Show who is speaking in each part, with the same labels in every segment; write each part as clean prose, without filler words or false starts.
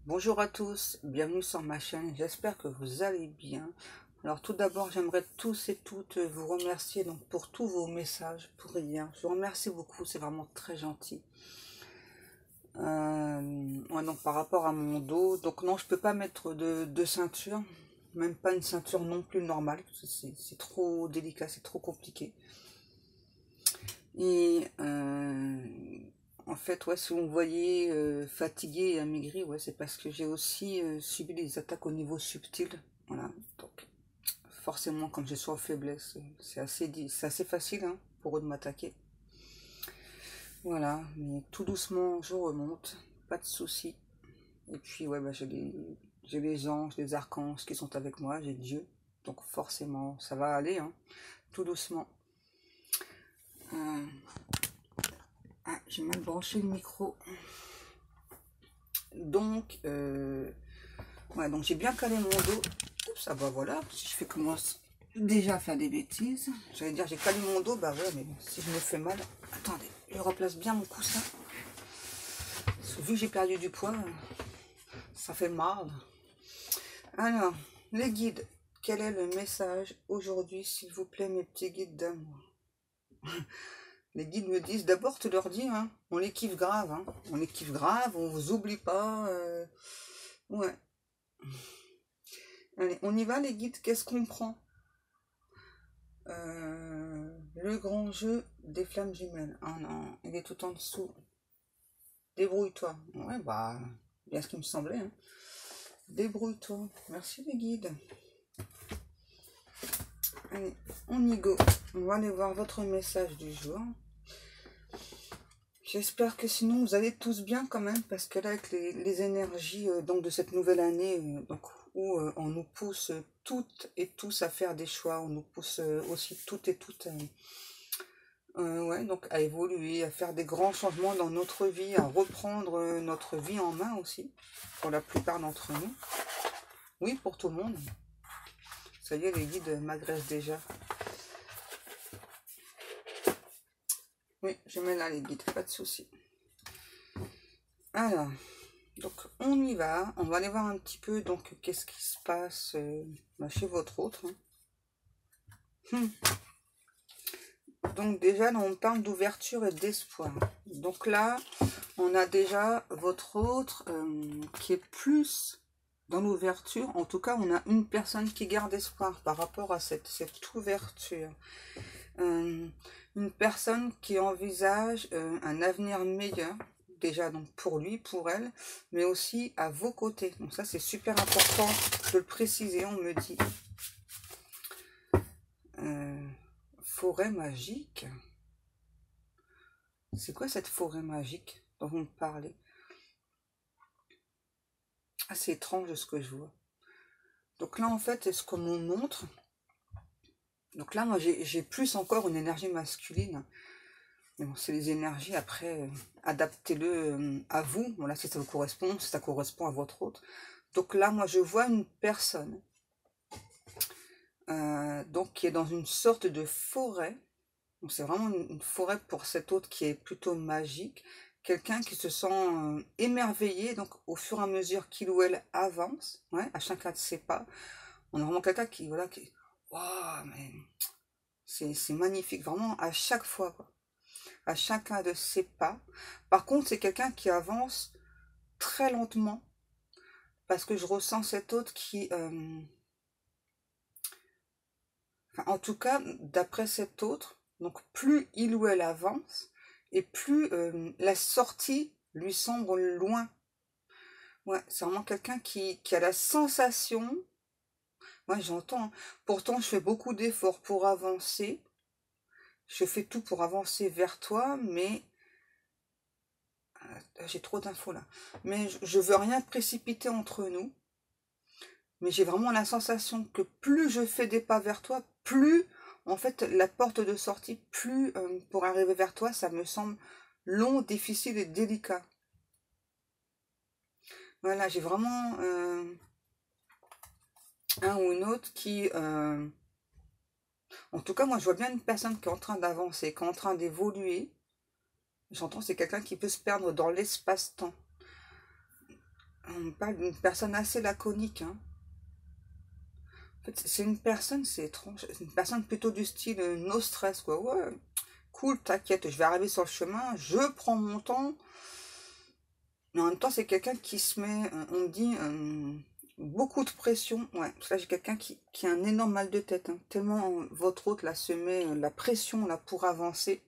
Speaker 1: Bonjour à tous, bienvenue sur ma chaîne, j'espère que vous allez bien. Alors tout d'abord, j'aimerais tous et toutes vous remercier donc pour tous vos messages pour hier. Je vous remercie beaucoup, c'est vraiment très gentil. Ouais, donc par rapport à mon dos, donc non, je peux pas mettre de ceinture, même pas une ceinture non plus normale, c'est trop délicat, c'est trop compliqué. Et en fait, ouais, si vous me voyez fatigué et amaigri, ouais, c'est parce que j'ai aussi subi des attaques au niveau subtil. Voilà, donc forcément, quand je suis en faiblesse, c'est assez facile hein, pour eux de m'attaquer. Voilà, mais tout doucement, je remonte, pas de soucis. Et puis, ouais, bah, j'ai les anges, les archanges qui sont avec moi, j'ai Dieu. Donc forcément, ça va aller, hein, tout doucement. Ah, j'ai mal branché le micro. Donc, ouais, donc j'ai bien calé mon dos. Oups, ça va, voilà. Si je fais commence déjà à faire des bêtises, j'allais dire j'ai calé mon dos, bah ouais, mais si je me fais mal, attendez, je replace bien mon coussin. Parce que vu que j'ai perdu du poids, ça fait mal. Alors, les guides, quel est le message aujourd'hui, s'il vous plaît, mes petits guides d'amour? Les guides me disent, d'abord tu leur dis, hein, on les kiffe grave, hein, on les kiffe grave, on vous oublie pas, ouais. Allez, on y va les guides, qu'est-ce qu'on prend? Le grand jeu des flammes jumelles. Ah non, il est tout en dessous. Débrouille-toi. Ouais, bah, bien ce qui me semblait. Hein. Débrouille-toi. Merci les guides. Allez, on y go. On va aller voir votre message du jour. J'espère que sinon vous allez tous bien quand même, parce que là avec les énergies donc de cette nouvelle année, donc, où on nous pousse toutes et tous à faire des choix, on nous pousse aussi toutes et toutes ouais, donc à évoluer, à faire des grands changements dans notre vie, à reprendre notre vie en main aussi, pour la plupart d'entre nous. Oui, pour tout le monde. Ça y est, les guides m'agressent déjà. Oui, je mets là les guides, pas de souci. Alors, donc on y va, on va aller voir un petit peu donc qu'est-ce qui se passe chez votre autre. Hein. Donc déjà, là, on parle d'ouverture et d'espoir. Donc là, on a déjà votre autre qui est plus dans l'ouverture. En tout cas, on a une personne qui garde espoir par rapport à cette ouverture. Une personne qui envisage un avenir meilleur, déjà donc pour lui, pour elle, mais aussi à vos côtés. Donc ça, c'est super important de le préciser, on me dit. Forêt magique. C'est quoi cette forêt magique dont vous me parlez? Ah, c'est étrange ce que je vois. Donc là, en fait, est-ce qu'on nous montre? Donc là, moi, j'ai plus encore une énergie masculine. Mais bon, c'est les énergies, après, adaptez-le à vous. Voilà, si ça vous correspond, si ça correspond à votre autre. Donc là, moi, je vois une personne donc qui est dans une sorte de forêt. Donc c'est vraiment une forêt pour cet autre qui est plutôt magique. Quelqu'un qui se sent émerveillé, donc au fur et à mesure qu'il ou elle avance, ouais, à chacun de ses pas. On a vraiment quelqu'un qui, voilà, qui, waouh, mais c'est magnifique, vraiment à chaque fois, quoi. À chacun de ses pas. Par contre, c'est quelqu'un qui avance très lentement, parce que je ressens cet autre qui, enfin, en tout cas, d'après cet autre, donc plus il ou elle avance, et plus la sortie lui semble loin. Ouais, c'est vraiment quelqu'un qui a la sensation, moi j'entends, hein, pourtant je fais beaucoup d'efforts pour avancer, je fais tout pour avancer vers toi, mais j'ai trop d'infos là. Mais je veux rien précipiter entre nous, mais j'ai vraiment la sensation que plus je fais des pas vers toi, plus en fait la porte de sortie, plus pour arriver vers toi, ça me semble long, difficile et délicat. Voilà, j'ai vraiment un ou une autre qui... en tout cas, moi, je vois bien une personne qui est en train d'avancer, qui est en train d'évoluer. J'entends, c'est quelqu'un qui peut se perdre dans l'espace-temps. on parle d'une personne assez laconique, hein. En fait, c'est une personne, c'est étrange, c'est une personne plutôt du style no stress, quoi. Ouais, cool, t'inquiète, je vais arriver sur le chemin, je prends mon temps. Mais en même temps, c'est quelqu'un qui se met, on me dit, beaucoup de pression. Ouais, parce que là, j'ai quelqu'un qui a un énorme mal de tête, hein. Tellement votre hôte, là, se met la pression, là, pour avancer.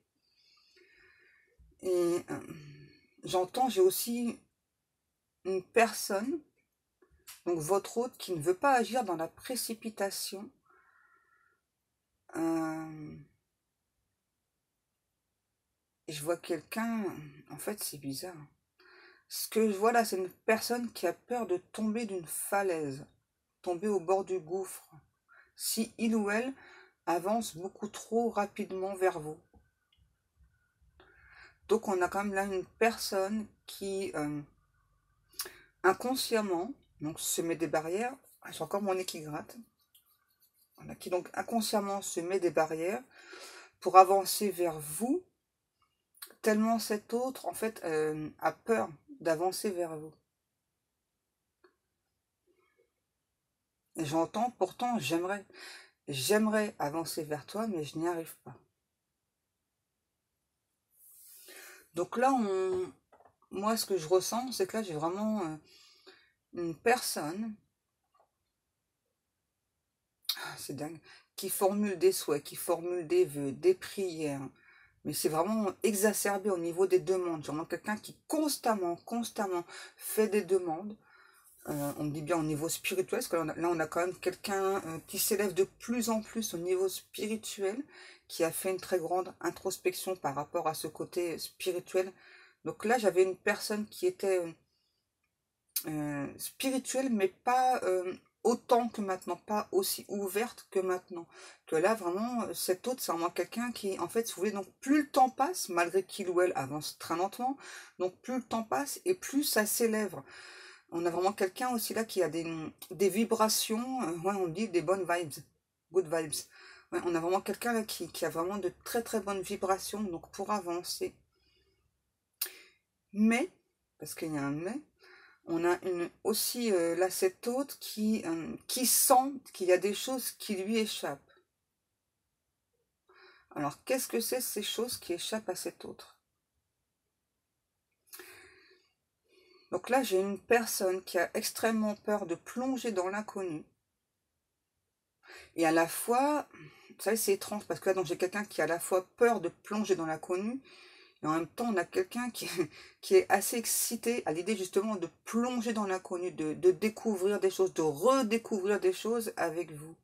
Speaker 1: Et j'entends, j'ai aussi une personne, donc votre hôte, qui ne veut pas agir dans la précipitation. Et je vois quelqu'un, en fait, c'est bizarre. Ce que je vois là, c'est une personne qui a peur de tomber d'une falaise, tomber au bord du gouffre, si il ou elle avance beaucoup trop rapidement vers vous. Donc on a quand même là une personne qui inconsciemment donc se met des barrières. Ah, j'ai encore mon nez qui gratte. Voilà, qui donc inconsciemment se met des barrières pour avancer vers vous, tellement cet autre en fait a peur d'avancer vers vous. Et j'entends pourtant j'aimerais avancer vers toi, mais je n'y arrive pas. Donc là, moi, ce que je ressens, c'est que là, j'ai vraiment une personne, c'est dingue, qui formule des souhaits, qui formule des vœux, des prières. Mais c'est vraiment exacerbé au niveau des demandes. J'ai vraiment quelqu'un qui constamment fait des demandes. On me dit bien au niveau spirituel, parce que là, on a quand même quelqu'un qui s'élève de plus en plus au niveau spirituel, qui a fait une très grande introspection par rapport à ce côté spirituel. Donc là, j'avais une personne qui était spirituelle, mais pas autant que maintenant, pas aussi ouverte que maintenant. Que là, vraiment, cet autre, c'est vraiment quelqu'un qui, en fait, si vous voulez, donc plus le temps passe, malgré qu'il ou elle avance très lentement, donc plus le temps passe et plus ça s'élève. On a vraiment quelqu'un aussi là qui a des vibrations, ouais, on dit des bonnes vibes, good vibes. Ouais, on a vraiment quelqu'un là qui a vraiment de très très bonnes vibrations, donc pour avancer. Mais, parce qu'il y a un mais, on a aussi là cet autre qui sent qu'il y a des choses qui lui échappent. Alors, qu'est-ce que c'est ces choses qui échappent à cet autre? Donc là, j'ai une personne qui a extrêmement peur de plonger dans l'inconnu. Et à la fois, vous savez, c'est étrange, parce que là, donc j'ai quelqu'un qui a à la fois peur de plonger dans l'inconnu, et en même temps, on a quelqu'un qui est assez excité à l'idée justement de plonger dans l'inconnu, de découvrir des choses, de redécouvrir des choses avec vous.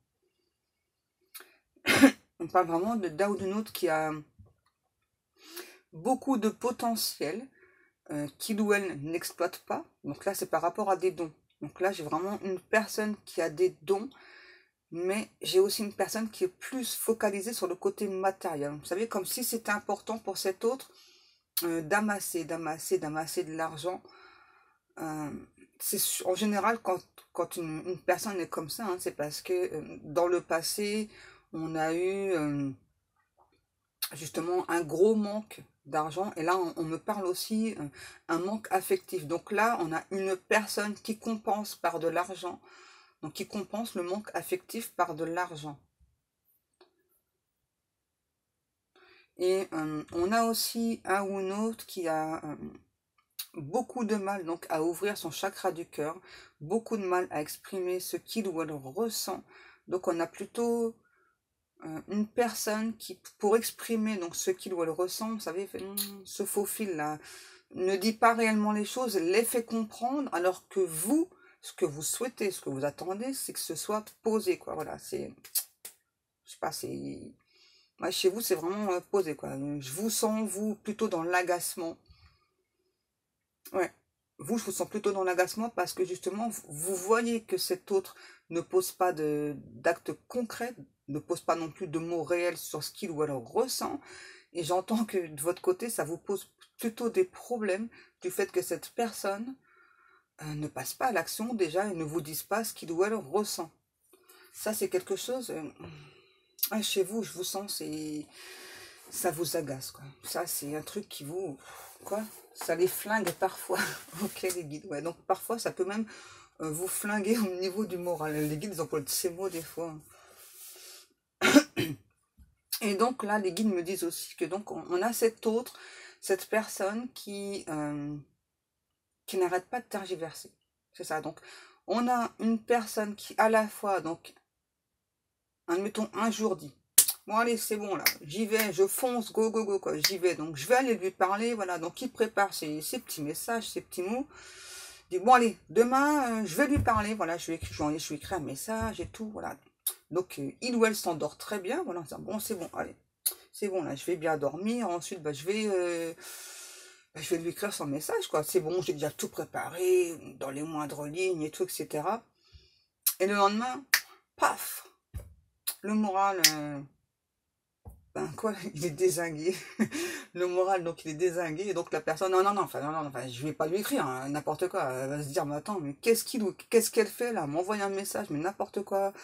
Speaker 1: On parle vraiment d'un ou d'une autre qui a beaucoup de potentiel, qu'il ou elle n'exploite pas. Donc là, c'est par rapport à des dons. Donc là, j'ai vraiment une personne qui a des dons, mais j'ai aussi une personne qui est plus focalisée sur le côté matériel. Vous savez, comme si c'était important pour cet autre d'amasser de l'argent. C'est en général, quand une personne est comme ça, hein, c'est parce que dans le passé, on a eu justement un gros manque d'argent, et là on me parle aussi un manque affectif. Donc là on a une personne qui compense par de l'argent, donc qui compense le manque affectif par de l'argent. Et on a aussi un ou une autre qui a beaucoup de mal donc à ouvrir son chakra du cœur, beaucoup de mal à exprimer ce qu'il ou elle ressent. Donc on a plutôt une personne qui, pour exprimer donc ce qu'il ou elle ressent, vous savez, ce faux fil là, ne dit pas réellement les choses, les fait comprendre, alors que vous, ce que vous souhaitez, ce que vous attendez, c'est que ce soit posé, quoi. Voilà, c'est, je sais pas, c'est, ouais, chez vous, c'est vraiment posé, quoi. Je vous sens, vous, plutôt dans l'agacement. Ouais. Vous, je vous sens plutôt dans l'agacement parce que justement, vous voyez que cet autre ne pose pas d'actes concrets, ne pose pas non plus de mots réels sur ce qu'il ou elle ressent. Et j'entends que de votre côté, ça vous pose plutôt des problèmes du fait que cette personne ne passe pas à l'action déjà et ne vous dise pas ce qu'il ou elle ressent. Ça, c'est quelque chose... chez vous, je vous sens, ça vous agace, quoi. Ça, c'est un truc qui vous... Quoi? Ça les flingue parfois. Ok, les guides, ouais. Donc, parfois, ça peut même vous flinguer au niveau du moral. Les guides, ils emploient ces mots des fois. Et donc, là, les guides me disent aussi que donc, on a cette personne qui n'arrête pas de tergiverser. C'est ça. Donc, on a une personne qui, à la fois, donc, admettons, un jour dit, bon, allez, c'est bon, là, j'y vais, je fonce, go, go, go, quoi, j'y vais. Donc, je vais aller lui parler, voilà. Donc, il prépare ses petits messages, ses petits mots. Il dit, bon, allez, demain, je vais lui parler, voilà, je lui écris un message et tout, voilà. Donc, il ou elle s'endort très bien, voilà, bon, c'est bon, allez, c'est bon, là, je vais bien dormir. Ensuite, bah, je vais lui écrire son message, quoi. C'est bon, j'ai déjà tout préparé, dans les moindres lignes et tout, etc. Et le lendemain, paf, le moral, ben quoi, il est dézingué. Le moral, donc, il est dézingué. Et donc, la personne, non, enfin, je vais pas lui écrire, hein, n'importe quoi. Elle va se dire, mais attends, mais qu'est-ce qu'elle fait, là? M'envoyer un message, mais n'importe quoi.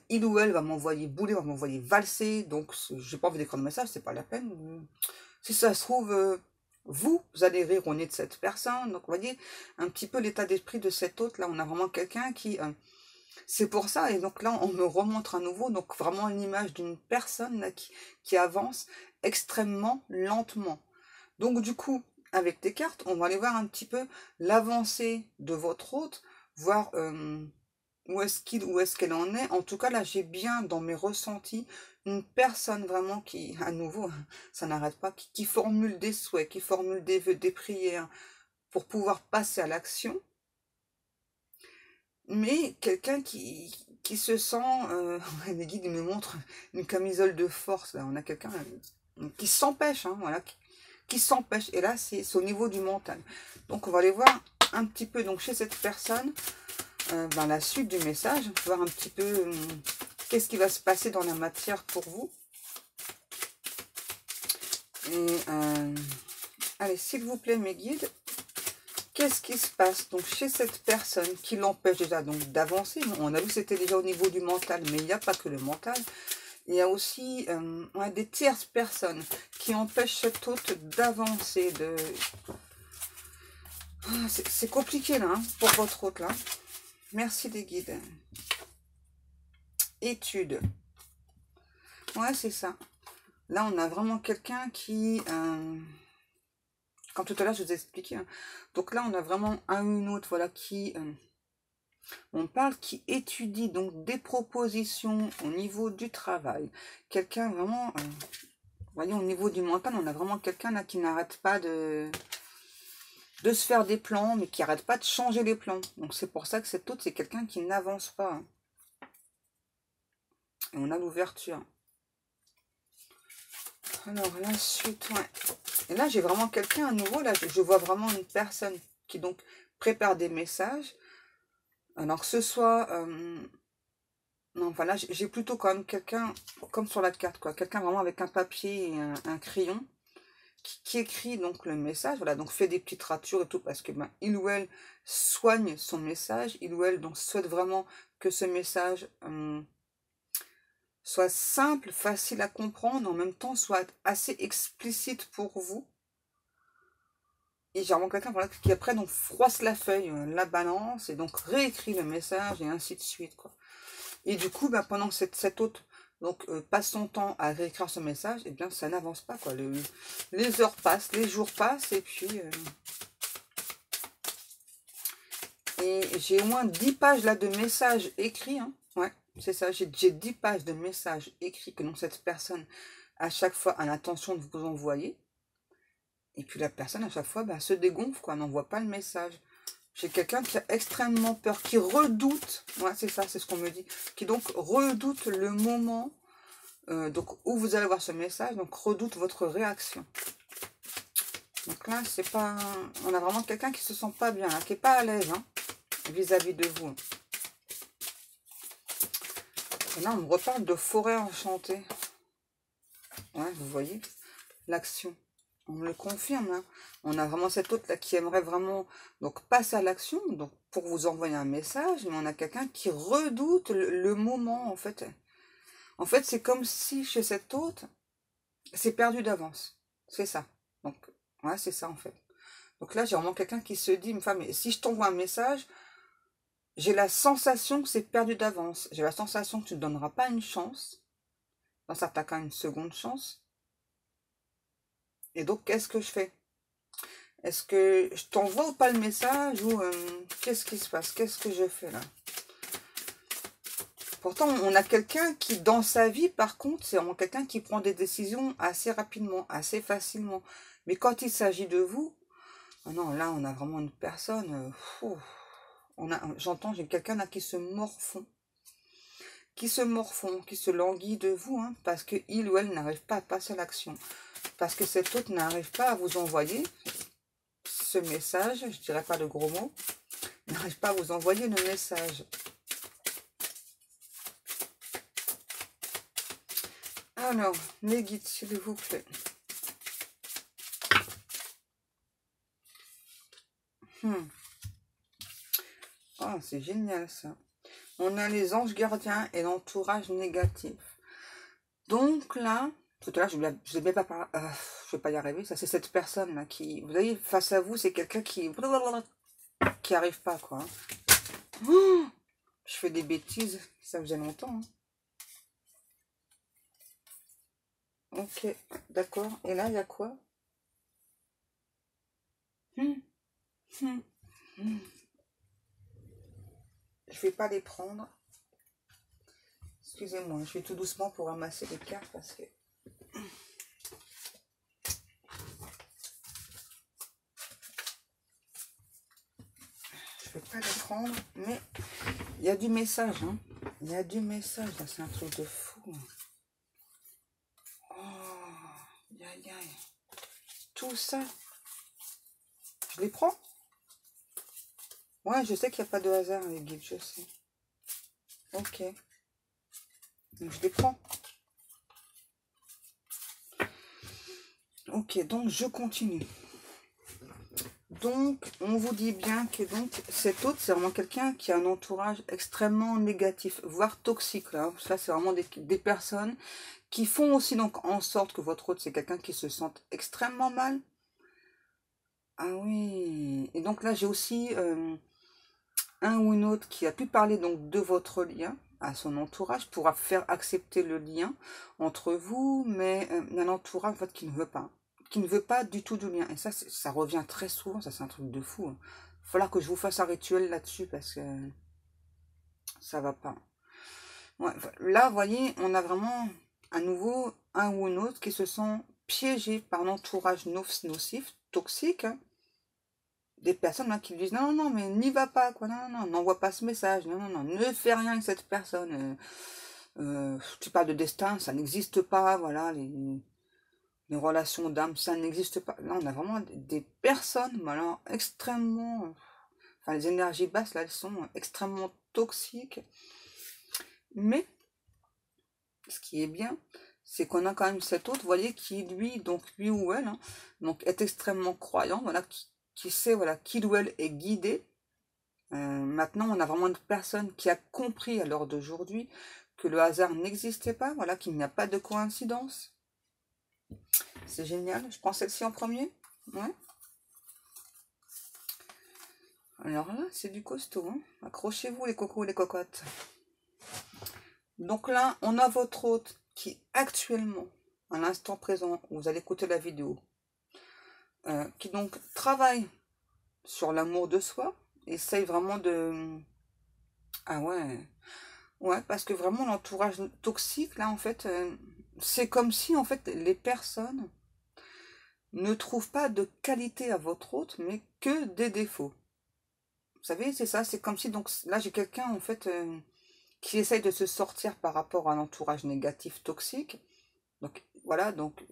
Speaker 1: Il ou elle va m'envoyer bouler, va m'envoyer valser. Donc, j'ai pas envie d'écrire de message, c'est pas la peine. Si ça se trouve, vous allez rire au nez de cette personne. Donc, vous voyez, un petit peu l'état d'esprit de cet autre. Là, on a vraiment quelqu'un qui... c'est pour ça. Et donc là, on me remontre à nouveau. Donc, vraiment l'image d'une personne là, qui avance extrêmement lentement. Donc, du coup, avec des cartes, on va aller voir un petit peu l'avancée de votre hôte, voir où est-ce qu'elle en est. En tout cas, là, j'ai bien dans mes ressentis une personne vraiment qui, à nouveau, ça n'arrête pas, qui formule des souhaits, qui formule des vœux, des prières pour pouvoir passer à l'action. Mais quelqu'un qui se sent, les guides me montrent une camisole de force. Là, on a quelqu'un qui s'empêche, hein, voilà, qui s'empêche. Et là, c'est au niveau du mental. Donc, on va aller voir un petit peu donc chez cette personne. Ben, la suite du message, voir un petit peu qu'est-ce qui va se passer dans la matière pour vous. Et allez, s'il vous plaît, mes guides, qu'est-ce qui se passe donc chez cette personne qui l'empêche déjà donc d'avancer? On a vu que c'était déjà au niveau du mental, mais il n'y a pas que le mental. Il y a aussi des tierces personnes qui empêchent cet hôte d'avancer. C'est compliqué là, hein, pour votre hôte là. Merci les guides. Étude. Ouais, c'est ça. Là, on a vraiment quelqu'un qui... comme tout à l'heure, je vous ai expliqué. Hein. Donc là, on a vraiment un ou une autre, voilà, qui... on parle qui étudie donc des propositions au niveau du travail. Quelqu'un vraiment... vous voyez, au niveau du mental, on a vraiment quelqu'un là qui n'arrête pas de se faire des plans, mais qui n'arrête pas de changer les plans. Donc c'est pour ça que cet autre, c'est quelqu'un qui n'avance pas. Hein. Et on a l'ouverture. Alors la suite, ouais. Et là, j'ai vraiment quelqu'un à nouveau. Là, je vois vraiment une personne qui donc prépare des messages. Alors que ce soit... non, enfin là, j'ai plutôt quand même quelqu'un, comme sur la carte, quoi. Quelqu'un vraiment avec un papier et un crayon. Qui écrit donc le message, voilà, donc fait des petites ratures et tout, parce que ben, il ou elle soigne son message, il ou elle donc souhaite vraiment que ce message soit simple, facile à comprendre, en même temps soit assez explicite pour vous. Et j'ai vraiment quelqu'un voilà, qui après donc froisse la feuille, la balance, et donc réécrit le message, et ainsi de suite, quoi. Et du coup, ben, pendant que cette autre donc passe son temps à réécrire ce message, et bien ça n'avance pas, quoi. Les heures passent, les jours passent, et puis et j'ai au moins 10 pages là de messages écrits, hein. Ouais, c'est ça, j'ai 10 pages de messages écrits que donc cette personne à chaque fois a l'intention de vous envoyer, et puis la personne à chaque fois bah, se dégonfle, quoi, n'envoie pas le message. J'ai quelqu'un qui a extrêmement peur, qui redoute, ouais, c'est ça, c'est ce qu'on me dit, qui donc redoute le moment donc où vous allez voir ce message, donc redoute votre réaction. Donc là, c'est pas... On a vraiment quelqu'un qui se sent pas bien, là, qui est pas à l'aise hein, vis-à-vis de vous. Et là, on me reparle de forêt enchantée. Ouais, vous voyez, l'action. On me le confirme, hein. On a vraiment cet autre là qui aimerait vraiment donc passer à l'action, donc pour vous envoyer un message, mais on a quelqu'un qui redoute le moment, en fait. En fait, c'est comme si chez cet autre, c'est perdu d'avance. C'est ça. Donc, ouais, c'est ça en fait. Donc là, j'ai vraiment quelqu'un qui se dit, mais si je t'envoie un message, j'ai la sensation que c'est perdu d'avance. J'ai la sensation que tu ne donneras pas une chance. Dans certains cas, une seconde chance. Et donc, qu'est-ce que je fais? Est-ce que je t'envoie ou pas le message ou qu'est-ce qui se passe? Qu'est-ce que je fais là? Pourtant, on a quelqu'un qui, dans sa vie, par contre, c'est vraiment quelqu'un qui prend des décisions assez rapidement, assez facilement. Mais quand il s'agit de vous, oh non, là, on a vraiment une personne... j'entends, j'ai quelqu'un là qui se morfond. Qui se languit de vous, hein, parce que il ou elle n'arrive pas à passer à l'action. Parce que cet autre n'arrive pas à vous envoyer ce message, je dirais pas de gros mots, n'arrive pas à vous envoyer le message. Alors, mes guides, s'il vous plaît. Oh, c'est génial ça. On a les anges gardiens et l'entourage négatif. Donc là, tout à l'heure, je ne vais pas y arriver. Ça, c'est cette personne là qui, vous voyez, face à vous, c'est quelqu'un qui arrive pas quoi. Oh, je fais des bêtises, ça faisait longtemps. Hein. Ok, d'accord. Et là, il y a quoi? Je vais pas les prendre. Excusez-moi, je vais tout doucement pour ramasser les cartes parce que... Je vais pas les prendre, mais il y a du message. Hein. Il y a du message, c'est un truc de fou. Oh, aïe, aïe. Tout ça, je les prends? Ouais, je sais qu'il n'y a pas de hasard, les guides, je sais. Ok. Donc, je les prends. Ok, donc je continue. Donc, on vous dit bien que donc cet autre, c'est vraiment quelqu'un qui a un entourage extrêmement négatif, voire toxique. Là. Ça, c'est vraiment des personnes qui font aussi donc en sorte que votre autre, c'est quelqu'un qui se sente extrêmement mal. Ah oui. Et donc là, j'ai aussi un ou une autre qui a pu parler donc de votre lien à son entourage pour faire accepter le lien entre vous, mais il y a un entourage en fait qui ne veut pas. Qui ne veut pas du tout du lien. Et ça revient très souvent, ça c'est un truc de fou. Il va falloir que je vous fasse un rituel là-dessus parce que ça va pas. Ouais, là, vous voyez, on a vraiment à nouveau un ou une autre qui se sent piégé par l'entourage nocif, toxique. Hein. Des personnes là, qui disent non, non, mais n'y va pas, quoi, non, non, n'envoie pas ce message, non, non, non, ne fais rien avec cette personne. Tu parles de destin, ça n'existe pas, voilà, les relations d'âme, ça n'existe pas. Là, on a vraiment des personnes, voilà, extrêmement, enfin, les énergies basses, là, elles sont extrêmement toxiques. Mais, ce qui est bien, c'est qu'on a quand même cet autre, vous voyez, qui, lui ou elle, hein, donc, est extrêmement croyant, voilà, qui sait, voilà, qui ou elle est guidé. Maintenant, on a vraiment une personne qui a compris à l'heure d'aujourd'hui que le hasard n'existait pas, voilà, qu'il n'y a pas de coïncidence. C'est génial. Je prends celle-ci en premier. Ouais. Alors là, c'est du costaud. Hein. Accrochez-vous les cocos et les cocottes. Donc là, on a votre hôte qui actuellement, à l'instant présent, où vous allez écouter la vidéo, qui donc travaille sur l'amour de soi, essaye vraiment de... Ah ouais, ouais, parce que vraiment l'entourage toxique, là, en fait, c'est comme si, en fait, les personnes ne trouvent pas de qualité à votre hôte, mais que des défauts. Vous savez, c'est ça, c'est comme si, donc, là, j'ai quelqu'un, en fait, qui essaye de se sortir par rapport à l'entourage négatif, toxique. Donc, voilà, donc,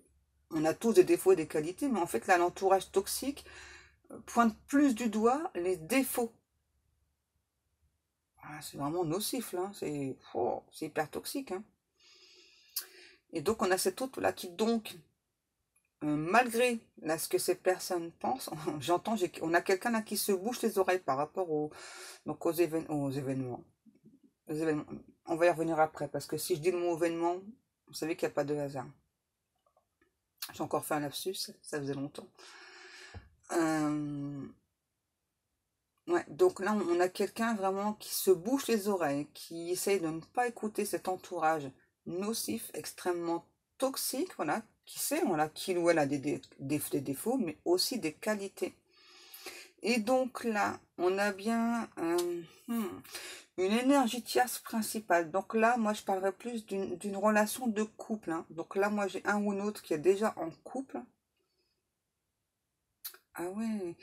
Speaker 1: on a tous des défauts et des qualités, mais en fait, là, l'entourage toxique pointe plus du doigt les défauts. Ah, c'est vraiment nocif, là, c'est hyper toxique. Hein. Et donc, on a cet autre-là qui, donc, malgré là, ce que ces personnes pensent, on a quelqu'un là qui se bouche les oreilles par rapport donc aux événements. On va y revenir après, parce que si je dis le mot événement, vous savez qu'il n'y a pas de hasard. J'ai encore fait un lapsus, ça faisait longtemps. Euh, ouais, donc là, on a quelqu'un vraiment qui se bouche les oreilles, qui essaye de ne pas écouter cet entourage nocif, extrêmement toxique, voilà, qui sait, voilà, qu'il ou elle a des défauts, mais aussi des qualités. Et donc là, on a bien une énergie tierce principale. Donc là, moi, je parlerai plus d'une relation de couple, hein. Donc là, moi, j'ai un ou une autre qui est déjà en couple. Ah ouais.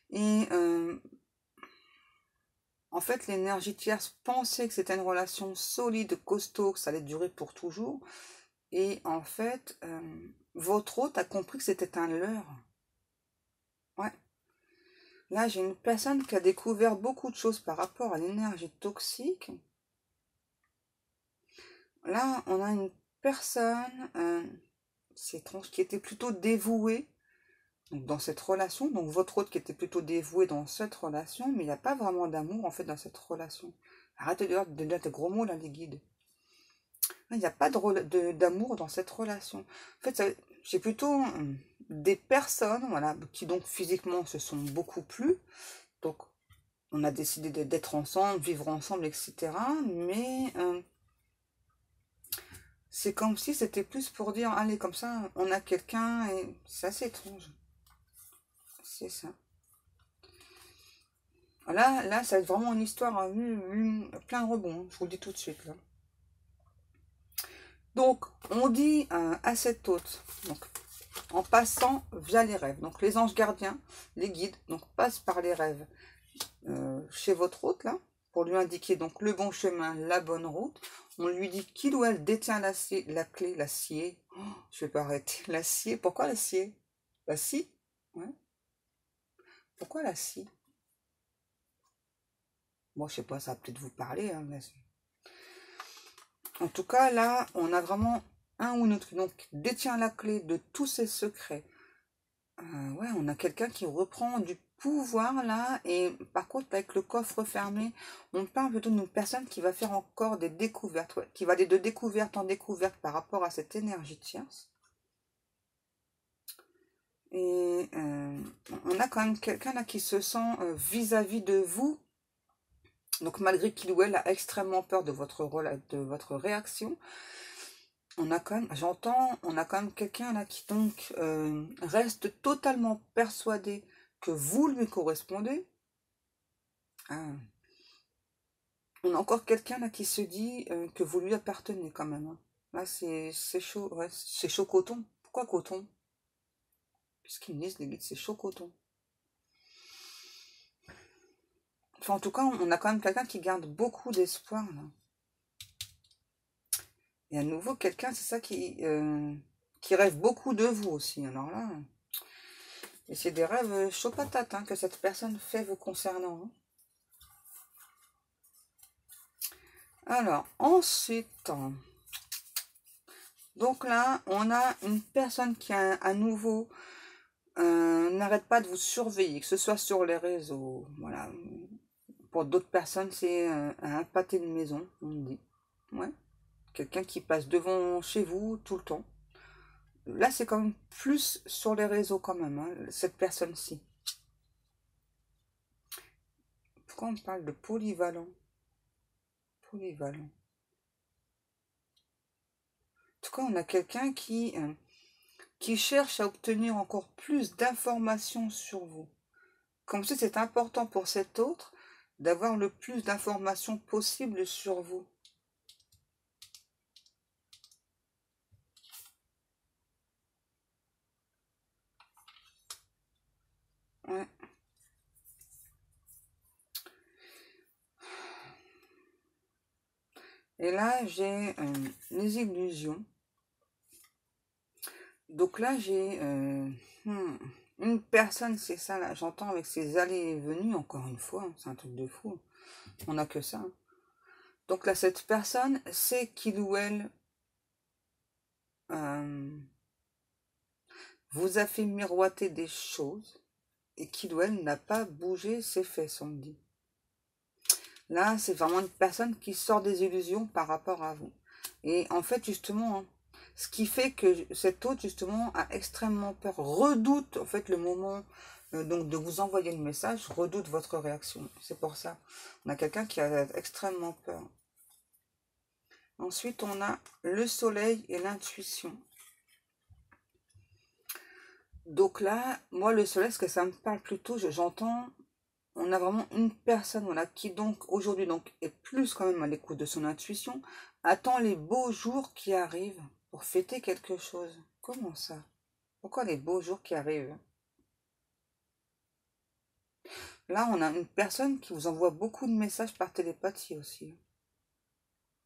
Speaker 1: Et en fait, l'énergie tierce pensait que c'était une relation solide, costaud, que ça allait durer pour toujours. Et en fait, votre hôte a compris que c'était un leurre. Ouais. Là, j'ai une personne qui a découvert beaucoup de choses par rapport à l'énergie toxique. Là, on a une personne, c'est étrange, qui était plutôt dévouée donc, dans cette relation. Donc, votre hôte qui était plutôt dévoué dans cette relation, mais il n'y a pas vraiment d'amour, en fait, dans cette relation. Arrêtez de dire des gros mots, là, les guides. Il n'y a pas d'amour dans cette relation. En fait, j'ai plutôt des personnes, voilà, qui donc physiquement se sont beaucoup plu. Donc, on a décidé d'être ensemble, vivre ensemble, etc. Mais c'est comme si c'était plus pour dire, allez, comme ça, on a quelqu'un, et c'est assez étrange. C'est ça. Là, c'est vraiment une histoire plein de rebonds, hein, je vous le dis tout de suite, là. Donc, on dit à cet hôte, donc, en passant via les rêves. Donc, les anges gardiens, les guides, donc, passent par les rêves chez votre hôte, là, pour lui indiquer donc le bon chemin, la bonne route. On lui dit qu'il ou elle détient la clé, l'acier. Oh, je vais pas arrêter. L'acier, pourquoi l'acier? La scie? Ouais. Pourquoi la scie? Bon, je sais pas, ça va peut-être vous parler, hein, mais en tout cas, là, on a vraiment un ou une autre qui donc détient la clé de tous ses secrets. Ouais, on a quelqu'un qui reprend du pouvoir là, et par contre, avec le coffre fermé, on parle plutôt d'une personne qui va faire encore des découvertes, ouais, qui va aller de découverte en découverte par rapport à cette énergie tierce. Et on a quand même quelqu'un là qui se sent vis-à-vis de vous. Donc malgré qu'il ou elle a extrêmement peur de votre réaction, on a quand même, j'entends, on a quand même quelqu'un là qui donc reste totalement persuadé que vous lui correspondez. Ah. On a encore quelqu'un là qui se dit que vous lui appartenez quand même, hein. Là c'est chaud, ouais, c'est chaud coton. Pourquoi coton? Puisqu'ils me disent les guides, c'est chaud coton. Enfin en tout cas, on a quand même quelqu'un qui garde beaucoup d'espoir là. Et à nouveau quelqu'un, c'est ça qui rêve beaucoup de vous aussi. Alors là. Et c'est des rêves chauds patates hein, que cette personne fait vous concernant, hein. Alors, ensuite, donc là, on a une personne qui à nouveau n'arrête pas de vous surveiller, que ce soit sur les réseaux, voilà. Pour d'autres personnes, c'est un pâté de maison, on dit. Ouais. Quelqu'un qui passe devant chez vous tout le temps. Là, c'est quand même plus sur les réseaux quand même, hein, cette personne-ci. Pourquoi on parle de polyvalent? Polyvalent. En tout cas, on a quelqu'un qui cherche à obtenir encore plus d'informations sur vous. Comme si c'est important pour cet autre d'avoir le plus d'informations possible sur vous. Ouais. Et là, j'ai les illusions. Donc là, j'ai une personne, c'est ça, là, j'entends avec ses allées et venues, encore une fois, hein, c'est un truc de fou. On n'a que ça, hein. Donc là, cette personne sait qu'il ou elle euh, vous a fait miroiter des choses et qu'il ou elle n'a pas bougé ses fesses, on me dit. Là, c'est vraiment une personne qui sort des illusions par rapport à vous. Et en fait, justement, hein, Ce qui fait que cet hôte, justement, a extrêmement peur, redoute, en fait, le moment donc de vous envoyer le message, redoute votre réaction. C'est pour ça. On a quelqu'un qui a extrêmement peur. Ensuite, on a le soleil et l'intuition. Donc là, moi, le soleil, ce que ça me parle plutôt, j'entends, on a vraiment une personne, voilà, qui donc, aujourd'hui, donc, est plus quand même à l'écoute de son intuition, attend les beaux jours qui arrivent pour fêter quelque chose. Comment ça? Pourquoi les beaux jours qui arrivent? Là, on a une personne qui vous envoie beaucoup de messages par télépathie aussi.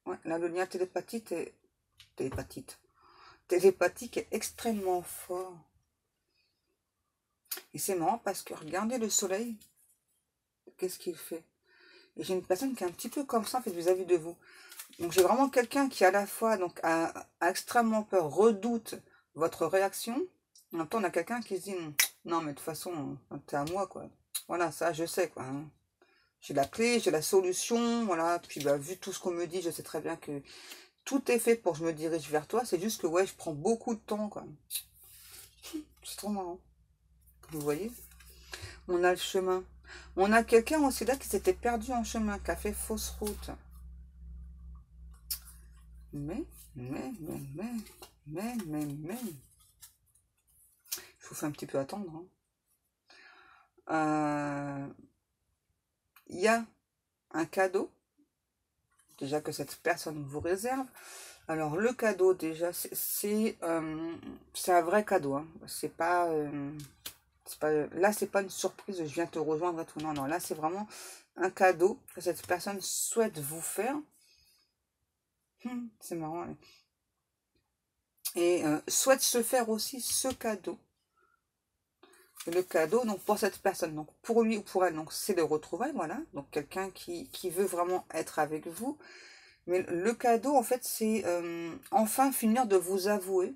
Speaker 1: Ouais, là, le lien télépathique est extrêmement fort. Et c'est marrant parce que regardez le soleil, qu'est-ce qu'il fait? Et j'ai une personne qui est un petit peu comme ça, en fait, vis-à-vis de vous. Donc j'ai vraiment quelqu'un qui à la fois donc a extrêmement peur, redoute votre réaction. En même temps, on a quelqu'un qui se dit non, mais de toute façon, t'es à moi, quoi. Voilà, ça, je sais, quoi. Hein. J'ai la clé, j'ai la solution, voilà. Puis, bah, vu tout ce qu'on me dit, je sais très bien que tout est fait pour que je me dirige vers toi. C'est juste que, ouais, je prends beaucoup de temps, quoi. C'est trop marrant. Vous voyez? On a le chemin. On a quelqu'un aussi là qui s'était perdu en chemin, qui a fait fausse route. Mais. Il faut faire un petit peu attendre. Hein. Il y a un cadeau, déjà que cette personne vous réserve. Alors le cadeau, déjà, c'est un vrai cadeau. Hein. C'est pas, là, c'est pas une surprise, je viens te rejoindre et tout. Non, non, là, c'est vraiment un cadeau que cette personne souhaite vous faire. C'est marrant. Hein. Et souhaite se faire aussi ce cadeau. Et le cadeau, donc pour cette personne, donc pour lui ou pour elle, donc c'est le retrouvailles, voilà. Donc quelqu'un qui veut vraiment être avec vous. Mais le cadeau, en fait, c'est enfin finir de vous avouer.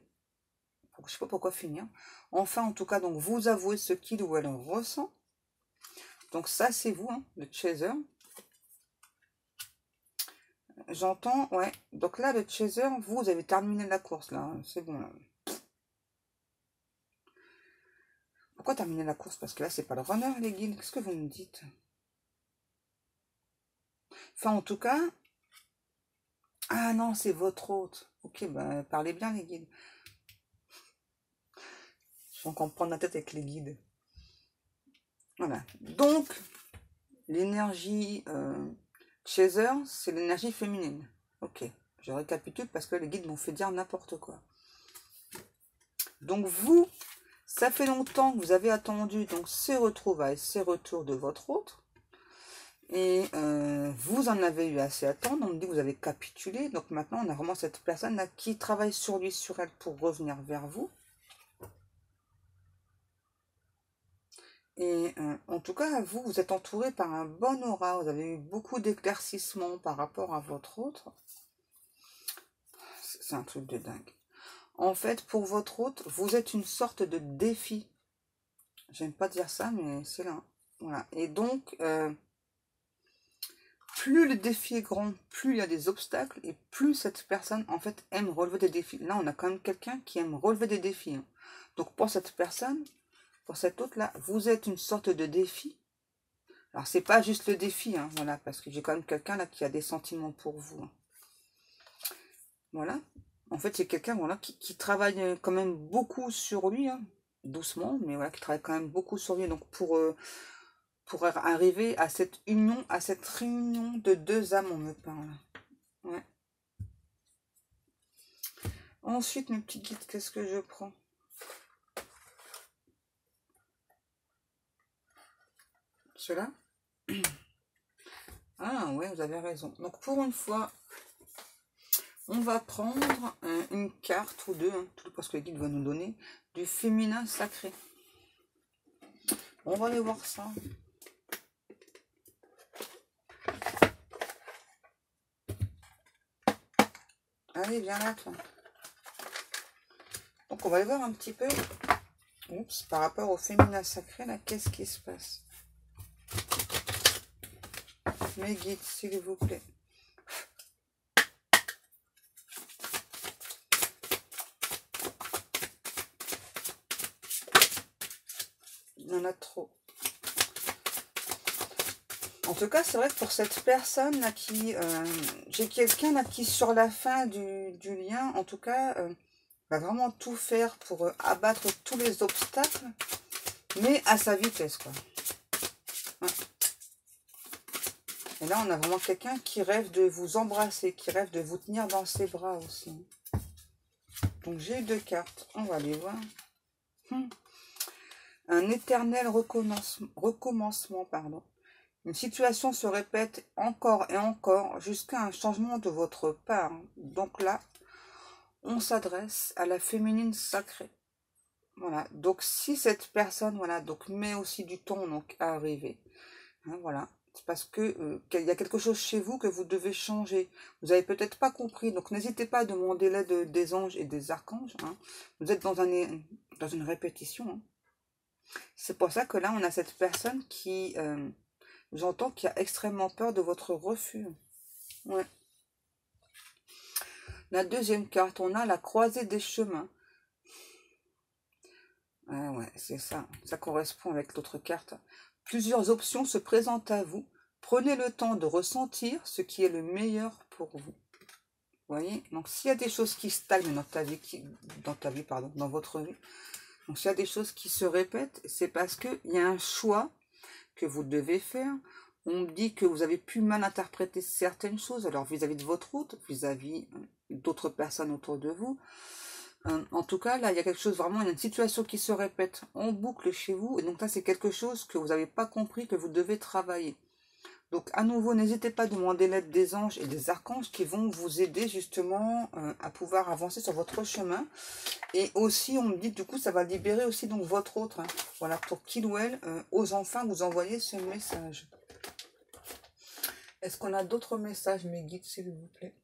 Speaker 1: Je sais pas pourquoi finir. Enfin, en tout cas, donc vous avouer ce qu'il ou elle ressent. Donc ça, c'est vous, hein, le chaser. J'entends, ouais. Donc là, le chaser, vous avez terminé la course, là. Hein, c'est bon, là. Pourquoi terminer la course? Parce que là, c'est pas le runner, les guides. Qu'est-ce que vous me dites? Enfin, en tout cas... Ah non, c'est votre hôte. Ok, ben, parlez bien, les guides. Je vais encore me prendre la tête avec les guides. Voilà. Donc, l'énergie chaser, c'est l'énergie féminine. Ok, je récapitule parce que les guides m'ont fait dire n'importe quoi. Donc vous, ça fait longtemps que vous avez attendu donc ces retrouvailles, ces retours de votre autre. Et vous en avez eu assez à attendre, on me dit que vous avez capitulé. Donc maintenant, on a vraiment cette personne-là qui travaille sur lui, sur elle pour revenir vers vous. Et en tout cas, vous êtes entouré par un bon aura. Vous avez eu beaucoup d'éclaircissements par rapport à votre autre. C'est un truc de dingue. En fait, pour votre autre, vous êtes une sorte de défi. J'aime pas dire ça, mais c'est là. Voilà. Et donc, plus le défi est grand, plus il y a des obstacles, et plus cette personne, en fait, aime relever des défis. Là, on a quand même quelqu'un qui aime relever des défis. Hein. Donc, pour cette personne, pour cet autre-là, vous êtes une sorte de défi. Alors, c'est pas juste le défi, hein, voilà, parce que j'ai quand même quelqu'un là qui a des sentiments pour vous. Hein. Voilà. En fait, c'est quelqu'un voilà, qui travaille quand même beaucoup sur lui, hein, doucement, mais voilà, qui travaille quand même beaucoup sur lui. Donc, pour arriver à cette union, à cette réunion de deux âmes, on me parle. Ouais. Ensuite, mes petits guides, qu'est-ce que je prends? Cela? Ah ouais, vous avez raison. Donc pour une fois, on va prendre une carte ou deux, hein, tout parce que le guide va nous donner, du féminin sacré. On va aller voir ça. Allez, viens là, toi. Donc on va aller voir un petit peu, oups, par rapport au féminin sacré, là, qu'est-ce qui se passe? Mes guides, s'il vous plaît. en a trop. En tout cas, c'est vrai que pour cette personne là qui... j'ai quelqu'un là qui, sur la fin du lien, en tout cas, va vraiment tout faire pour abattre tous les obstacles, mais à sa vitesse, quoi. Ouais. Et là, on a vraiment quelqu'un qui rêve de vous embrasser, qui rêve de vous tenir dans ses bras aussi. Donc, j'ai eu 2 cartes. On va les voir. Un éternel recommencement, pardon. Une situation se répète encore et encore jusqu'à un changement de votre part. Donc là, on s'adresse à la féminine sacrée. Voilà. Donc si cette personne, voilà, donc met aussi du temps donc à arriver, hein, voilà, c'est parce que qu'il y a quelque chose chez vous que vous devez changer. Vous avez peut-être pas compris. Donc n'hésitez pas à demander l'aide des anges et des archanges. Hein. Vous êtes dans une répétition. Hein. C'est pour ça que là, on a cette personne qui j'entends qu'il a extrêmement peur de votre refus. Ouais. La deuxième carte, on a la croisée des chemins. Ah ouais, c'est ça. Ça correspond avec l'autre carte. Plusieurs options se présentent à vous. Prenez le temps de ressentir ce qui est le meilleur pour vous. Vous voyez? Donc, s'il y a des choses qui stagnent dans ta vie, dans votre vie, donc s'il y a des choses qui se répètent, c'est parce qu'il y a un choix que vous devez faire. On me dit que vous avez pu mal interpréter certaines choses, alors vis-à-vis de votre route, vis-à-vis d'autres personnes autour de vous. En tout cas, là, il y a quelque chose, vraiment, il y a une situation qui se répète en boucle chez vous. Et donc là, c'est quelque chose que vous n'avez pas compris, que vous devez travailler. Donc, à nouveau, n'hésitez pas à demander l'aide des anges et des archanges qui vont vous aider justement à pouvoir avancer sur votre chemin. Et aussi, on me dit, du coup, ça va libérer aussi donc votre autre. Hein. Voilà, pour qu'il ou elle ose enfin vous envoyer ce message. Est-ce qu'on a d'autres messages, mes guides, s'il vous plaît?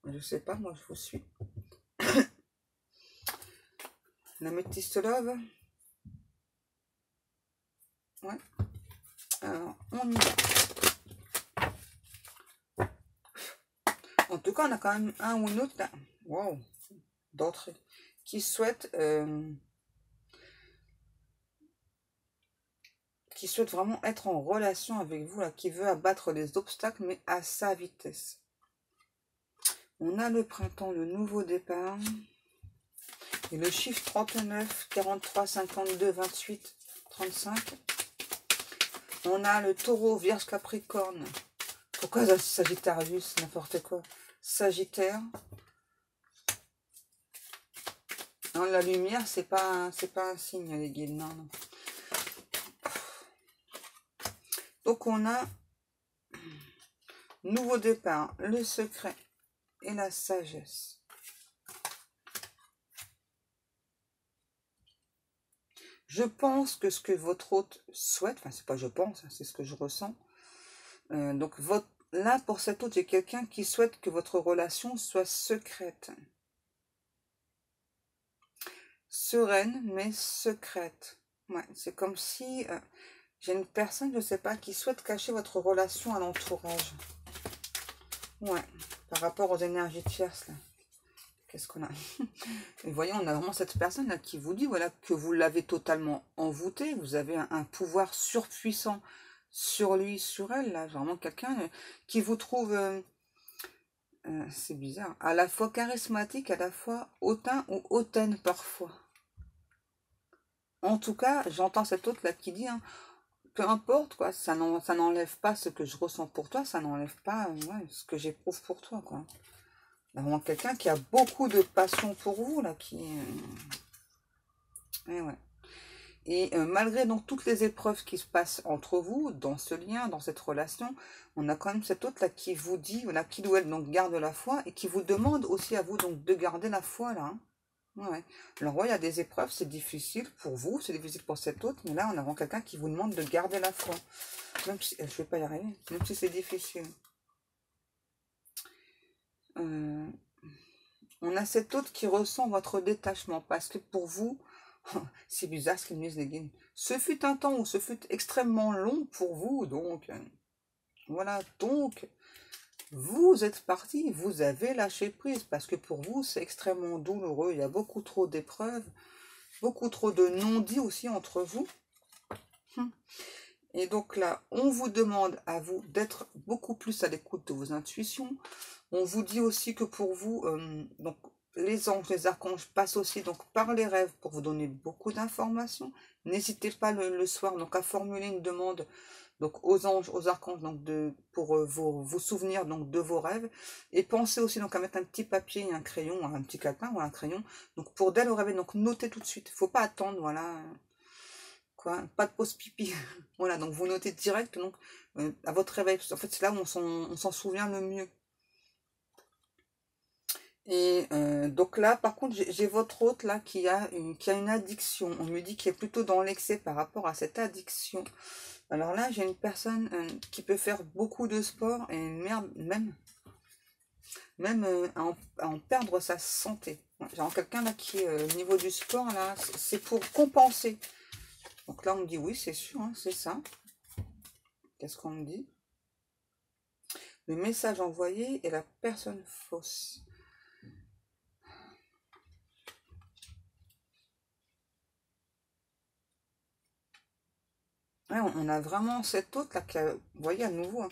Speaker 1: Je sais pas, moi, je vous suis. La métisse love. Ouais. Alors, on y va. En tout cas, on a quand même un ou une autre, là. Wow. D'autres qui souhaitent... qui souhaite vraiment être en relation avec vous, là, qui veut abattre les obstacles, mais à sa vitesse. On a le printemps, le nouveau départ, et le chiffre 39, 43, 52, 28, 35. On a le taureau, vierge, capricorne. Pourquoi Sagittarius, n'importe quoi. Sagittaire. Non, la lumière, c'est pas un signe, les guides, non, non. Donc on a nouveau départ, le secret et la sagesse. Je pense que ce que votre hôte souhaite, enfin c'est pas je pense, c'est ce que je ressens. Donc là pour cet hôte, j'ai quelqu'un qui souhaite que votre relation soit secrète. Sereine mais secrète. Ouais, c'est comme si j'ai une personne, je sais pas, qui souhaite cacher votre relation à l'entourage. Ouais, par rapport aux énergies tierces là. Qu'est-ce qu'on a? Et voyez, on a vraiment cette personne là qui vous dit voilà que vous l'avez totalement envoûté, vous avez un pouvoir surpuissant sur lui, sur elle, là, vraiment quelqu'un qui vous trouve, c'est bizarre, à la fois charismatique, à la fois hautain ou hautaine parfois. En tout cas, j'entends cette autre là qui dit, hein, peu importe quoi, ça n'enlève pas ce que je ressens pour toi, ça n'enlève pas ouais, ce que j'éprouve pour toi quoi. Vraiment quelqu'un qui a beaucoup de passion pour vous, là, qui... ouais. Et malgré donc toutes les épreuves qui se passent entre vous, dans ce lien, dans cette relation, on a quand même cette autre là qui vous dit, voilà, qui ou elle donc garde la foi, et qui vous demande aussi à vous donc de garder la foi, là. Hein. Ouais. Alors ouais, il y a des épreuves, c'est difficile pour vous, c'est difficile pour cet autre, mais là on a vraiment quelqu'un qui vous demande de garder la foi. Même si, je ne vais pas y arriver, même si c'est difficile. On a cet autre qui ressent votre détachement, parce que pour vous, c'est bizarre ce qu'ils me disent les guides, ce fut un temps où ce fut extrêmement long pour vous, donc, voilà, donc, vous êtes parti, vous avez lâché prise, parce que pour vous, c'est extrêmement douloureux, il y a beaucoup trop d'épreuves, beaucoup trop de non-dits aussi entre vous. Et donc là, on vous demande à vous d'être beaucoup plus à l'écoute de vos intuitions. On vous dit aussi que pour vous, donc les anges, les archanges passent aussi donc par les rêves pour vous donner beaucoup d'informations. N'hésitez pas le soir donc à formuler une demande donc aux anges, aux archanges donc pour vous souvenir donc de vos rêves. Et pensez aussi donc à mettre un petit papier, un crayon, un petit calepin ou un crayon. Donc pour dès le réveil, donc notez tout de suite. Faut pas attendre, voilà. Quoi, pas de pause pipi. Voilà, donc vous notez direct donc à votre réveil. En fait, c'est là où on s'en souvient le mieux. Et donc là, par contre, j'ai votre hôte là qui a une addiction. On me dit qu'il est plutôt dans l'excès par rapport à cette addiction. Alors là, j'ai une personne qui peut faire beaucoup de sport et même à en perdre sa santé. J'ai quelqu'un là qui est au niveau du sport là, c'est pour compenser. Donc là, on me dit oui, c'est sûr, hein, c'est ça. Qu'est-ce qu'on me dit? Le message envoyé est la personne fausse. Ouais, on a vraiment cet autre là qui a, vous voyez à nouveau, hein,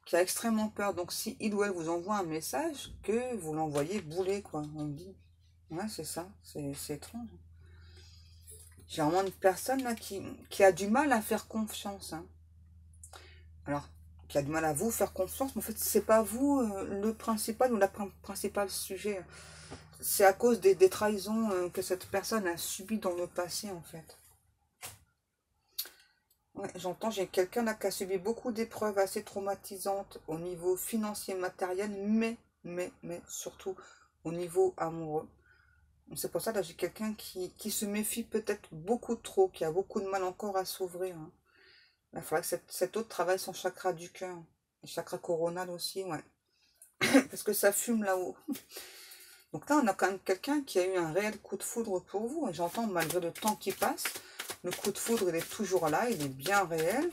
Speaker 1: qui a extrêmement peur. Donc si il ou elle vous envoie un message, que vous l'envoyez bouler, quoi. On me dit. Ouais, c'est ça, c'est étrange. J'ai vraiment une personne là qui a du mal à faire confiance. Hein. Alors, qui a du mal à vous faire confiance, mais en fait, c'est pas vous le principal ou la principal sujet. C'est à cause des trahisons que cette personne a subies dans le passé, en fait. Ouais, j'entends, j'ai quelqu'un là qui a subi beaucoup d'épreuves assez traumatisantes au niveau financier, matériel, mais surtout au niveau amoureux. C'est pour ça que j'ai quelqu'un qui se méfie peut-être beaucoup trop, qui a beaucoup de mal encore à s'ouvrir. Hein. Il faudrait que cet autre travaille son chakra du cœur. Et chakra coronal aussi, ouais. Parce que ça fume là-haut. Donc là, on a quand même quelqu'un qui a eu un réel coup de foudre pour vous. Et j'entends, malgré le temps qui passe, le coup de foudre, il est toujours là, il est bien réel.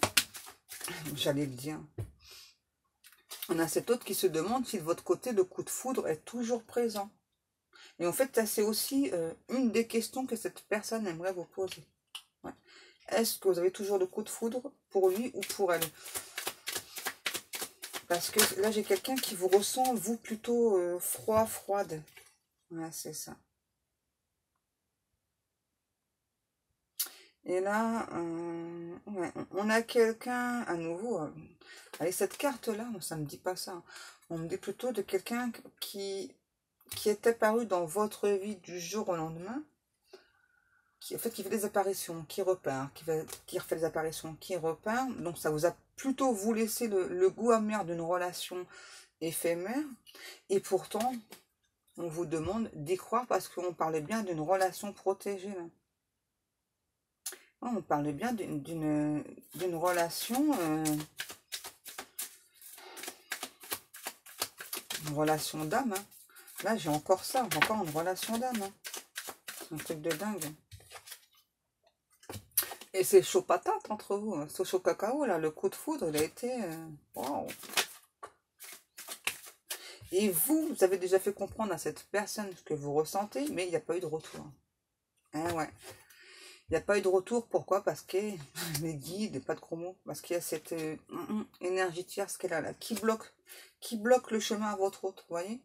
Speaker 1: J'allais le dire. On a cet autre qui se demande si de votre côté, le coup de foudre est toujours présent. Et en fait, ça c'est aussi une des questions que cette personne aimerait vous poser. Ouais. Est-ce que vous avez toujours le coup de foudre pour lui ou pour elle? Parce que là, j'ai quelqu'un qui vous ressent, vous, plutôt froide. Ouais, c'est ça. Et là, ouais, on a quelqu'un à nouveau. Avec cette carte-là, ça ne me dit pas ça. On me dit plutôt de quelqu'un qui est apparu dans votre vie du jour au lendemain. En fait, qui fait des apparitions, qui repart, qui refait des apparitions, qui repart. Donc, ça vous a plutôt vous laissé le goût amer d'une relation éphémère. Et pourtant, on vous demande d'y croire parce qu'on parlait bien d'une relation protégée. Là. On parlait bien d'une relation, une relation d'âme. Hein. Là, j'ai encore ça, encore une relation d'âme. Hein. C'est un truc de dingue. Et c'est chaud patate entre vous. Hein. C'est chaud cacao, là, le coup de foudre, il a été... Wow. Et vous avez déjà fait comprendre à cette personne ce que vous ressentez, mais il n'y a pas eu de retour. Hein, ouais. Il n'y a pas eu de retour, pourquoi? Parce que les guides, pas de gros mots, parce qu'il y a cette énergie tierce qu'elle a là, qui bloque le chemin à votre hôte, vous voyez?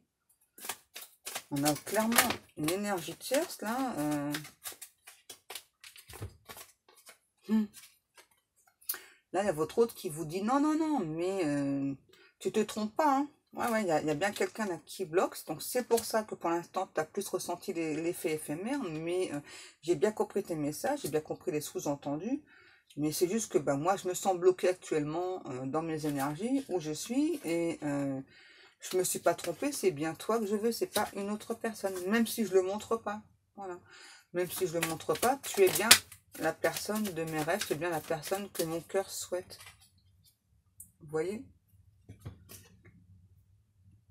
Speaker 1: On a clairement une énergie tierce là. Là, il y a votre hôte qui vous dit non, mais tu te trompes pas, hein. Ouais, il y a bien quelqu'un là qui bloque. Donc, c'est pour ça que pour l'instant, tu as plus ressenti l'effet éphémère. Mais j'ai bien compris tes messages, j'ai bien compris les sous-entendus. Mais c'est juste que moi, je me sens bloquée actuellement dans mes énergies, où je suis. Et je me suis pas trompée, c'est bien toi que je veux, c'est pas une autre personne. Même si je le montre pas. Voilà. Même si je le montre pas, tu es bien la personne de mes rêves, tu es bien la personne que mon cœur souhaite. Vous voyez?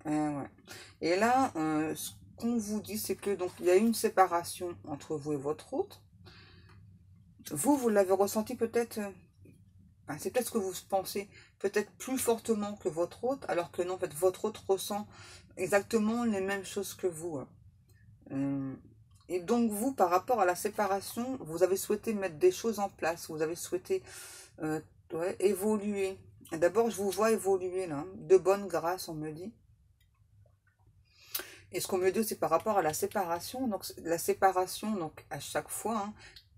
Speaker 1: Ouais. Et là, ce qu'on vous dit, c'est que donc il y a une séparation entre vous et votre hôte. Vous l'avez ressenti peut-être, c'est peut-être ce que vous pensez, peut-être plus fortement que votre hôte, alors que non, en fait, votre hôte ressent exactement les mêmes choses que vous. Et donc vous, par rapport à la séparation, vous avez souhaité mettre des choses en place, vous avez souhaité ouais, évoluer. D'abord, je vous vois évoluer là, de bonne grâce, on me dit. Et ce qu'on me dit, c'est par rapport à la séparation. Donc la séparation, donc à chaque fois, hein,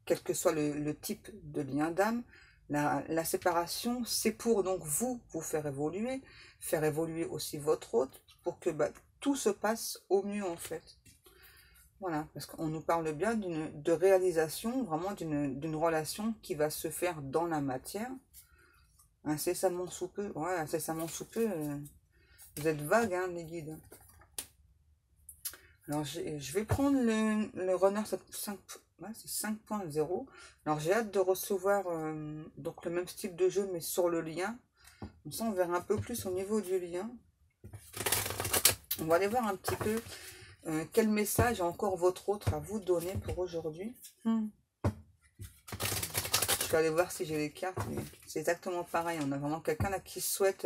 Speaker 1: quel que soit le type de lien d'âme, la séparation, c'est pour donc vous faire évoluer aussi votre hôte, pour que bah, tout se passe au mieux en fait. Voilà, parce qu'on nous parle bien de réalisation, vraiment d'une relation qui va se faire dans la matière, incessamment sous peu. Ouais, incessamment sous peu, vous êtes vague, hein, les guides. Alors, je vais prendre le runner 5, ouais, c'est 5.0. Alors, j'ai hâte de recevoir donc le même style de jeu, mais sur le lien. Comme ça, on verra un peu plus au niveau du lien. On va aller voir un petit peu quel message a encore votre autre à vous donner pour aujourd'hui. Je vais aller voir si j'ai les cartes, mais c'est exactement pareil. On a vraiment quelqu'un là qui souhaite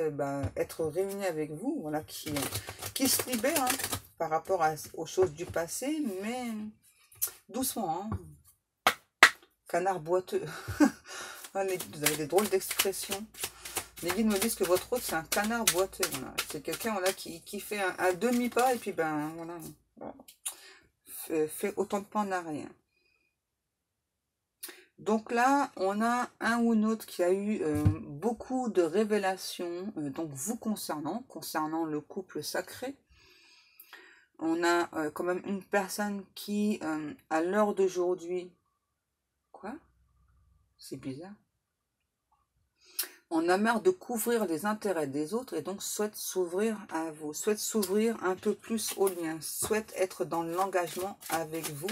Speaker 1: être réuni avec vous, voilà, qui se libère hein, par rapport aux choses du passé, mais doucement. Hein. Canard boiteux. Vous avez des drôles d'expressions. Les guides me disent que votre autre, c'est un canard boiteux. Voilà. C'est quelqu'un voilà, qui fait un demi-pas et puis ben voilà. Fait autant de pas en arrière. Donc là, on a un ou une autre qui a eu beaucoup de révélations, donc vous concernant le couple sacré. On a quand même une personne qui, à l'heure d'aujourd'hui, quoi? C'est bizarre. On a marre de couvrir les intérêts des autres et donc souhaite s'ouvrir à vous, souhaite s'ouvrir un peu plus au lien, souhaite être dans l'engagement avec vous.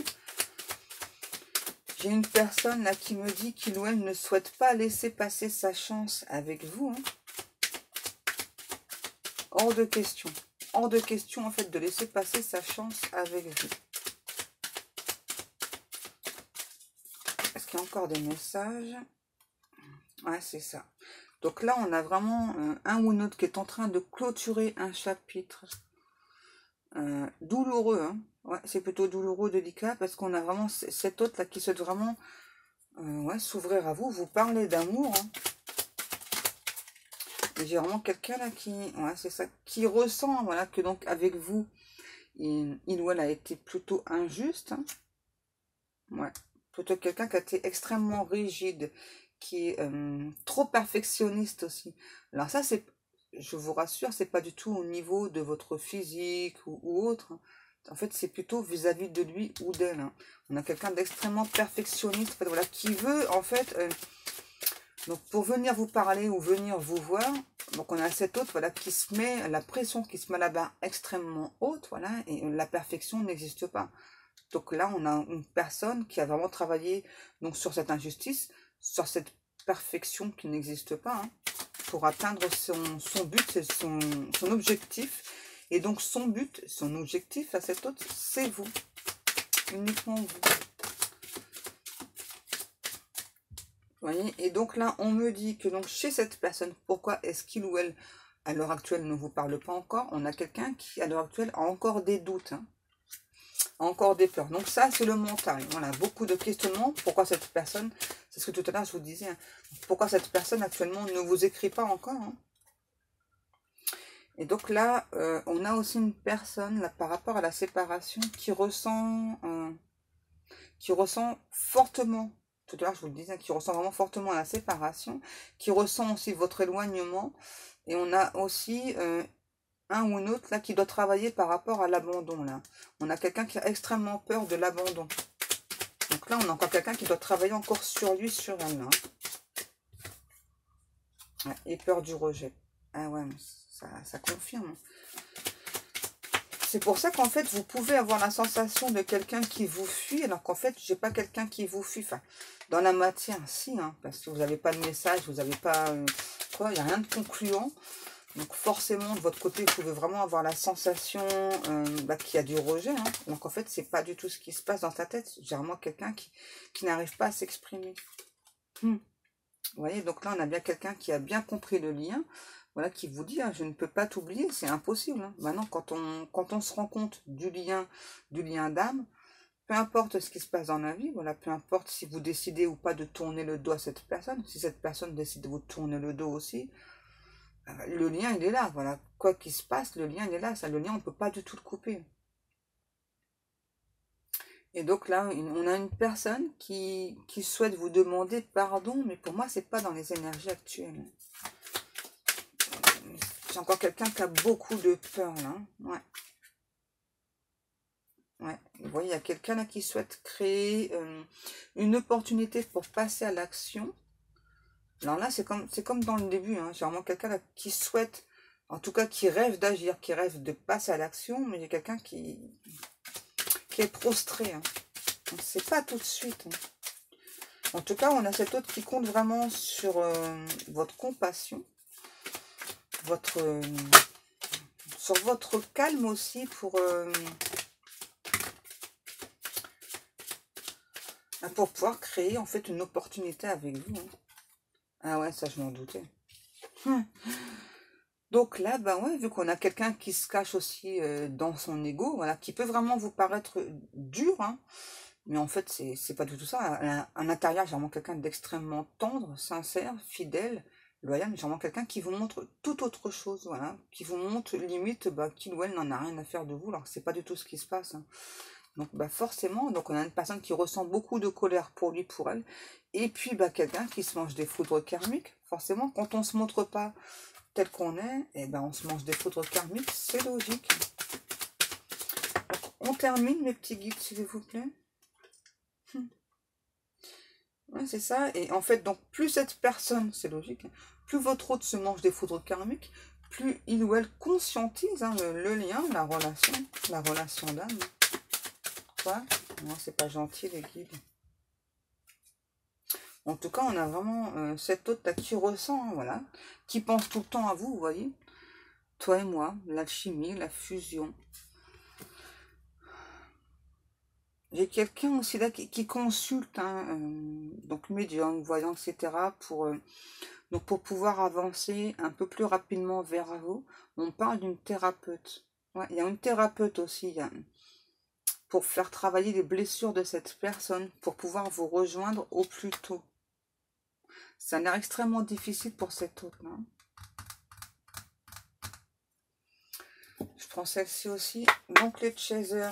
Speaker 1: J'ai une personne là qui me dit qu'il ou elle ne souhaite pas laisser passer sa chance avec vous. Hein. Hors de question. Hors de question en fait de laisser passer sa chance avec vous. Est-ce qu'il y a encore des messages? Ouais, c'est ça. Donc là, on a vraiment un ou une autre qui est en train de clôturer un chapitre douloureux. Hein. Ouais, c'est plutôt douloureux, délicat, parce qu'on a vraiment cet autre là qui souhaite vraiment ouais, s'ouvrir à vous, vous parler d'amour. Hein. J'ai vraiment quelqu'un là qui, ouais, c'est ça, qui ressent, voilà, que donc avec vous, il ou elle a été plutôt injuste. Hein. Ouais, plutôt quelqu'un qui a été extrêmement rigide, qui est trop perfectionniste aussi. Alors ça, c'est, je vous rassure, c'est pas du tout au niveau de votre physique ou autre. Hein. En fait, c'est plutôt vis-à-vis de lui ou d'elle. Hein. On a quelqu'un d'extrêmement perfectionniste, en fait, voilà, qui veut, en fait, donc pour venir vous parler ou venir vous voir, donc on a cette autre, voilà, qui se met, la pression qui se met là-bas extrêmement haute, voilà, et la perfection n'existe pas. Donc là, on a une personne qui a vraiment travaillé donc sur cette injustice, sur cette perfection qui n'existe pas, hein, pour atteindre son but, c'est son objectif. Et donc son but, son objectif à cette autre, c'est vous. Uniquement vous. Vous voyez? Et donc là, on me dit que donc chez cette personne, pourquoi est-ce qu'il ou elle, à l'heure actuelle, ne vous parle pas encore? On a quelqu'un qui, à l'heure actuelle, a encore des doutes. Hein. Encore des peurs. Donc ça, c'est le mental. Voilà, beaucoup de questionnements. Pourquoi cette personne, c'est ce que tout à l'heure je vous disais, hein, pourquoi cette personne actuellement ne vous écrit pas encore hein. Et donc là, on a aussi une personne, là, par rapport à la séparation, qui ressent fortement, tout à l'heure je vous le disais, qui ressent vraiment fortement la séparation, qui ressent aussi votre éloignement. Et on a aussi un ou une autre là qui doit travailler par rapport à l'abandon là. On a quelqu'un qui a extrêmement peur de l'abandon. Donc là, on a encore quelqu'un qui doit travailler encore sur lui, sur elle. Hein. Ouais, et peur du rejet. Ah ouais, ça confirme. C'est pour ça qu'en fait, vous pouvez avoir la sensation de quelqu'un qui vous fuit, alors qu'en fait, j'ai pas quelqu'un qui vous fuit. Enfin, dans la matière, si, hein, parce que vous n'avez pas de message, vous n'avez pas... quoi, il n'y a rien de concluant. Donc forcément, de votre côté, vous pouvez vraiment avoir la sensation qu'il y a du rejet. Hein. Donc en fait, c'est pas du tout ce qui se passe dans ta tête. J'ai vraiment quelqu'un qui n'arrive pas à s'exprimer. Vous voyez, donc là, on a bien quelqu'un qui a bien compris le lien. Voilà, qui vous dit, hein, je ne peux pas t'oublier, c'est impossible. Hein. Maintenant, quand on se rend compte du lien d'âme, Peu importe ce qui se passe dans la vie, voilà, peu importe si vous décidez ou pas de tourner le dos à cette personne, si cette personne décide de vous tourner le dos aussi, le lien, il est là, voilà. Quoi qu'il se passe, le lien, il est là. Ça, le lien, on ne peut pas du tout le couper. Et donc là, on a une personne qui souhaite vous demander pardon, mais pour moi, c'est pas dans les énergies actuelles. J'ai encore quelqu'un qui a beaucoup de peur, là. Ouais. Ouais. Vous voyez, il y a quelqu'un là qui souhaite créer une opportunité pour passer à l'action. Alors là, c'est comme dans le début, hein. J'ai vraiment quelqu'un là qui souhaite, en tout cas qui rêve d'agir, qui rêve de passer à l'action, mais il y a quelqu'un qui est prostré. Hein. C'est pas tout de suite. Hein. En tout cas, on a cet autre qui compte vraiment sur votre compassion, sur votre calme aussi pour pouvoir créer en fait une opportunité avec vous. Hein. Ah ouais, ça je m'en doutais. Donc là, bah ouais, vu qu'on a quelqu'un qui se cache aussi dans son ego, voilà, qui peut vraiment vous paraître dur, hein, mais en fait, c'est pas du tout ça. À l'intérieur, j'ai vraiment quelqu'un d'extrêmement tendre, sincère, fidèle, loyal, mais j'ai vraiment quelqu'un qui vous montre tout autre chose, voilà, qui vous montre limite bah, qu'il ou elle n'en a rien à faire de vous, alors que c'est pas du tout ce qui se passe. Hein. Donc bah forcément, donc on a une personne qui ressent beaucoup de colère pour lui, pour elle, et puis bah quelqu'un qui se mange des foudres karmiques. Forcément, quand on se montre pas tel qu'on est, et ben on se mange des foudres karmiques, c'est logique. Donc, on termine mes petits guides, s'il vous plaît. Ouais, c'est ça. Et en fait, donc plus cette personne, c'est logique, plus votre hôte se mange des foudres karmiques, plus il ou elle conscientise hein, le lien, la relation d'âme. Quoi? Non, c'est pas gentil les guides. En tout cas, on a vraiment cet hôte là qui ressent, hein, voilà, qui pense tout le temps à vous, vous voyez. Toi et moi, l'alchimie, la fusion. J'ai quelqu'un aussi là qui consulte, hein, donc médium, voyant, etc. Donc pour pouvoir avancer un peu plus rapidement vers vous. On parle d'une thérapeute. Ouais, il y a une thérapeute aussi pour faire travailler les blessures de cette personne, pour pouvoir vous rejoindre au plus tôt. Ça a l'air extrêmement difficile pour cette autre. Hein. Je prends celle-ci aussi. Donc les Chaser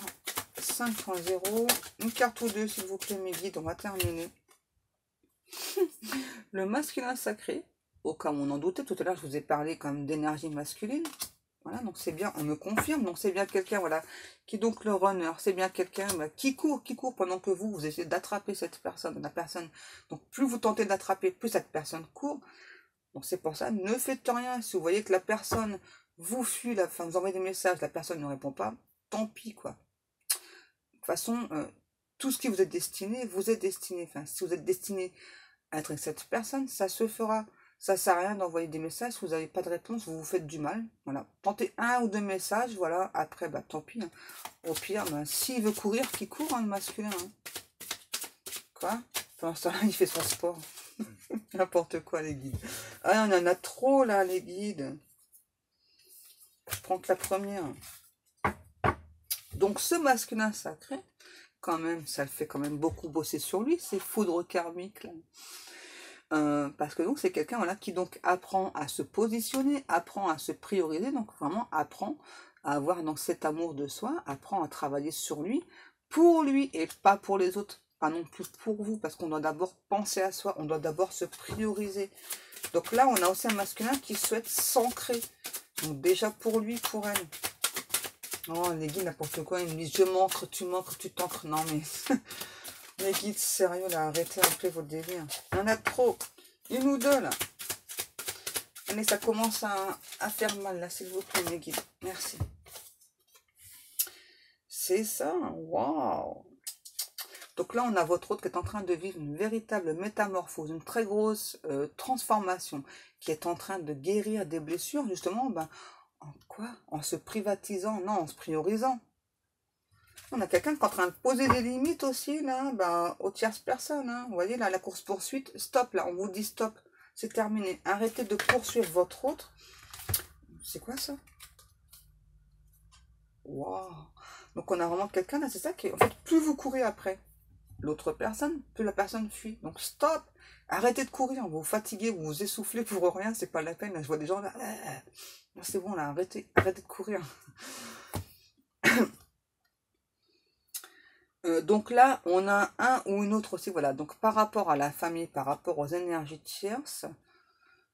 Speaker 1: 5.0. Une carte ou deux, s'il vous plaît, mes guides. On va terminer. Le masculin sacré. Au cas où on en doutait, tout à l'heure, je vous ai parlé quand même d'énergie masculine. Voilà, donc c'est bien, on me confirme. Donc c'est bien quelqu'un, voilà, qui est donc le runner. C'est bien quelqu'un bah, qui court pendant que vous essayez d'attraper cette personne. La personne. Donc plus vous tentez d'attraper, plus cette personne court. Donc c'est pour ça, ne faites rien. Si vous voyez que la personne vous fuit, enfin vous envoyez des messages, la personne ne répond pas, tant pis quoi. De toute façon, tout ce qui vous est destiné, vous êtes destiné. Enfin, si vous êtes destiné à être avec cette personne, ça se fera. Ça sert à rien d'envoyer des messages, si vous n'avez pas de réponse, vous vous faites du mal. Voilà. Tentez un ou deux messages, voilà. Après, bah tant pis. Hein. Au pire, bah, s'il veut courir, qu'il court, hein, le masculin. Hein. Quoi? Pendant ce temps-là, il fait son sport. N'importe quoi, les guides. Ah, on en a trop, là, les guides. Je prends que la première. Donc, ce masculin sacré, quand même, ça le fait quand même beaucoup bosser sur lui, ces foudres karmiques, là. Parce que donc, c'est quelqu'un voilà, qui donc apprend à se positionner, apprend à se prioriser, donc vraiment apprend à avoir donc, cet amour de soi, apprend à travailler sur lui, pour lui et pas pour les autres. Pas non plus pour vous, parce qu'on doit d'abord penser à soi, on doit d'abord se prioriser. Donc là, on a aussi un masculin qui souhaite s'ancrer. Donc déjà pour lui, pour elle. Oh, les guides, n'importe quoi, ils me disent, je m'ancre, tu t'ancres. Non, mais les guides, sérieux, là, arrêtez un peu vos délires. Il y en a trop. Une ou deux, là. Allez, ça commence à faire mal, là, s'il vous plaît, les guides. Merci. C'est ça, waouh. Donc là, on a votre hôte qui est en train de vivre une véritable métamorphose, une très grosse transformation, qui est en train de guérir des blessures, justement, ben, en quoi? En se privatisant, non, en se priorisant. On a quelqu'un qui est en train de poser des limites aussi, là, ben, aux tierces personnes. Hein. Vous voyez, là, la course-poursuite, stop, là, on vous dit stop, c'est terminé. Arrêtez de poursuivre votre autre. C'est quoi ça? Waouh. Donc on a vraiment quelqu'un là, c'est ça qui est... En fait, plus vous courez après l'autre personne, plus la personne fuit. Donc stop, arrêtez de courir, vous vous fatiguez, vous vous essoufflez pour rien, c'est pas la peine. Là, je vois des gens là, c'est bon là, arrêtez de courir. Donc là, on a un ou une autre aussi, voilà. Donc par rapport à la famille, par rapport aux énergies tierces,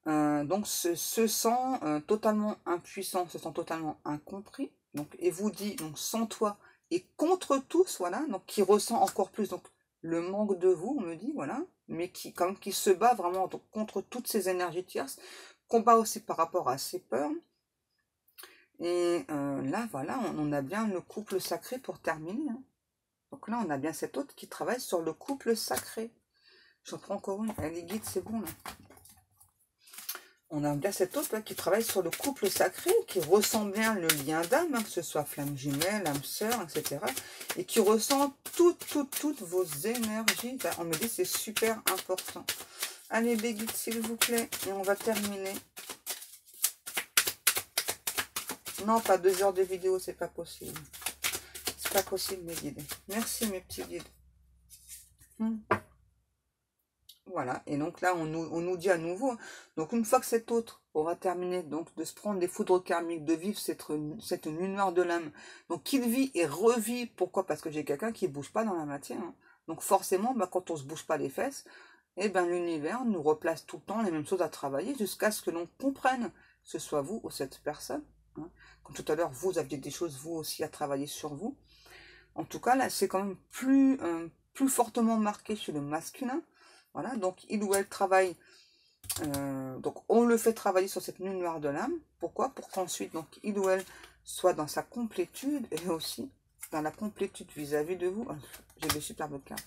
Speaker 1: donc se sent totalement impuissant, se sent totalement incompris. Donc et vous dit donc sans toi et contre tous, voilà. Donc qui ressent encore plus donc le manque de vous, on me dit, voilà, mais qui comme qui se bat vraiment donc, contre toutes ces énergies tierces, combat aussi par rapport à ses peurs. Et là, voilà, on a bien le couple sacré pour terminer. Hein. Donc là, on a bien cet autre qui travaille sur le couple sacré. J'en prends encore une. Les guides, c'est bon, là. On a bien cet autre là, qui travaille sur le couple sacré, qui ressent bien le lien d'âme, hein, que ce soit flamme jumelle, âme sœur, etc. Et qui ressent toutes vos énergies. On me dit c'est super important. Allez, les guides, s'il vous plaît. Et on va terminer. Non, pas 2 heures de vidéo, c'est pas possible. C'est pas possible, mes guides. Merci, mes petits guides. Voilà, et donc là, on nous dit à nouveau, hein, donc une fois que cet autre aura terminé donc de se prendre des foudres karmiques, de vivre cette nuit noire de l'âme, donc qu'il vit et revit, pourquoi? Parce que j'ai quelqu'un qui ne bouge pas dans la matière. Hein. Donc forcément, bah, quand on ne se bouge pas les fesses, eh ben, l'univers nous replace tout le temps les mêmes choses à travailler jusqu'à ce que l'on comprenne, que ce soit vous ou cette personne. Hein. Comme tout à l'heure, vous aviez des choses, vous aussi, à travailler sur vous. En tout cas, là, c'est quand même plus fortement marqué chez le masculin. Voilà, donc il ou elle travaille, donc on le fait travailler sur cette nuit noire de l'âme. Pourquoi? Pour qu'ensuite, donc il ou elle soit dans sa complétude et aussi dans la complétude vis-à-vis de vous. J'ai des superbes cartes.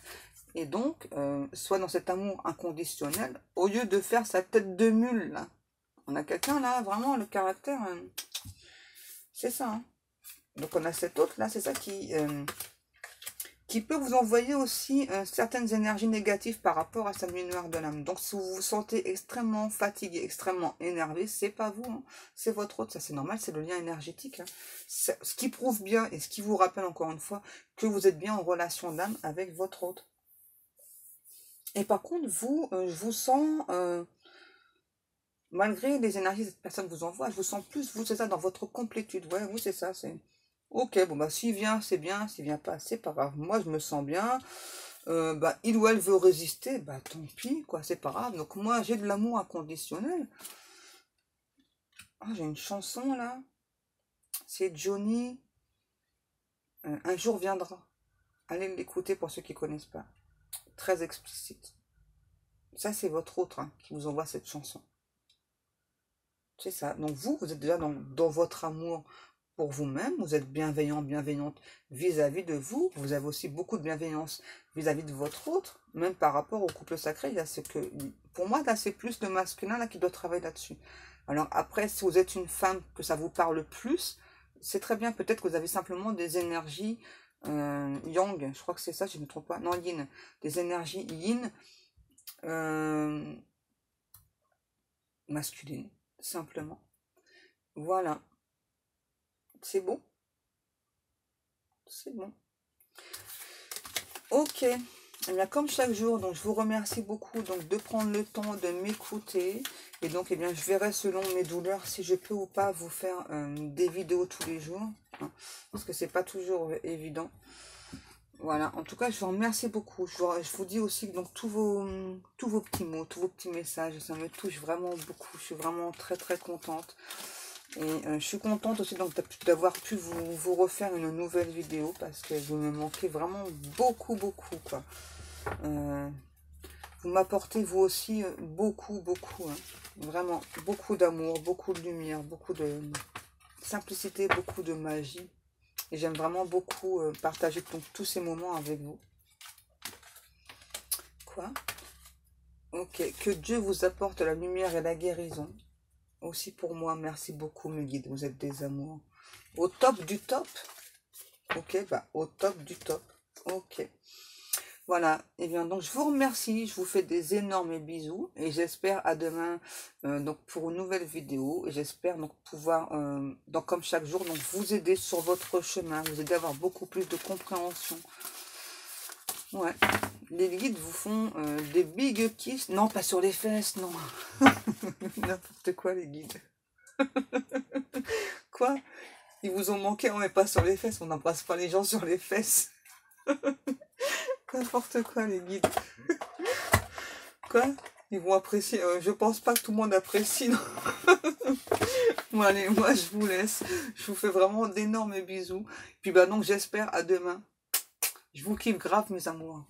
Speaker 1: Et donc, soit dans cet amour inconditionnel, au lieu de faire sa tête de mule. Là. On a quelqu'un là, vraiment, le caractère, c'est ça. Hein. Donc on a cet autre là, c'est ça qui peut vous envoyer aussi certaines énergies négatives par rapport à sa nuit noire de l'âme. Donc, si vous vous sentez extrêmement fatigué, extrêmement énervé, c'est pas vous, hein, c'est votre autre. Ça, c'est normal, c'est le lien énergétique. Hein. Ce qui prouve bien et ce qui vous rappelle encore une fois que vous êtes bien en relation d'âme avec votre autre. Et par contre, vous, je vous sens, malgré les énergies que cette personne vous envoie, je vous sens plus, vous, c'est ça, dans votre complétude. Ouais, vous, c'est ça, c'est... Ok, bon, bah, s'il vient, c'est bien. S'il vient pas, c'est pas grave. Moi, je me sens bien. Bah, il ou elle veut résister. Bah, tant pis, quoi, c'est pas grave. Donc, moi, j'ai de l'amour inconditionnel. Ah, j'ai une chanson, là. C'est Johnny. Un jour viendra. Allez l'écouter pour ceux qui connaissent pas. Très explicite. Ça, c'est votre autre hein, qui vous envoie cette chanson. C'est ça. Donc, vous êtes déjà dans votre amour pour vous-même, vous êtes bienveillant, bienveillante vis-à-vis de vous, vous avez aussi beaucoup de bienveillance vis-à-vis de votre autre, même par rapport au couple sacré, il y a ce que, pour moi, là, c'est plus le masculin là qui doit travailler là-dessus. Alors après, si vous êtes une femme, que ça vous parle plus, c'est très bien, peut-être que vous avez simplement des énergies yang, je crois que c'est ça, je ne me trompe pas, non, yin, des énergies yin masculines, simplement. Voilà. C'est bon? C'est bon. Ok. Eh bien, comme chaque jour, donc je vous remercie beaucoup donc de prendre le temps de m'écouter. Et donc, eh bien, je verrai selon mes douleurs si je peux ou pas vous faire des vidéos tous les jours. Hein, parce que c'est pas toujours évident. Voilà. En tout cas, je vous remercie beaucoup. Je vous dis aussi donc tous vos petits mots, tous vos petits messages. Ça me touche vraiment beaucoup. Je suis vraiment très très contente. Et je suis contente aussi d'avoir pu vous refaire une nouvelle vidéo parce que vous me manquez vraiment beaucoup, quoi. Vous m'apportez vous aussi beaucoup, hein. Vraiment, beaucoup d'amour, beaucoup de lumière, beaucoup de simplicité, beaucoup de magie. Et j'aime vraiment beaucoup partager donc, tous ces moments avec vous. Quoi? Ok, que Dieu vous apporte la lumière et la guérison. Aussi pour moi, merci beaucoup mes guides, vous êtes des amours. Au top du top. Ok, bah au top du top. Ok. Voilà, et bien donc je vous remercie, je vous fais des énormes bisous et j'espère à demain donc pour une nouvelle vidéo. Et j'espère donc pouvoir donc comme chaque jour donc vous aider sur votre chemin, vous aider à avoir beaucoup plus de compréhension. Ouais, les guides vous font des big kiss, non pas sur les fesses, non. N'importe quoi les guides. Quoi? Ils vous ont manqué, on met pas sur les fesses, on n'embrasse pas les gens sur les fesses. N'importe quoi les guides. Quoi? Ils vont apprécier. Je pense pas que tout le monde apprécie. Non. Bon allez, moi je vous laisse. Je vous fais vraiment d'énormes bisous. Puis bah donc j'espère à demain. Je vous kiffe grave mes amours.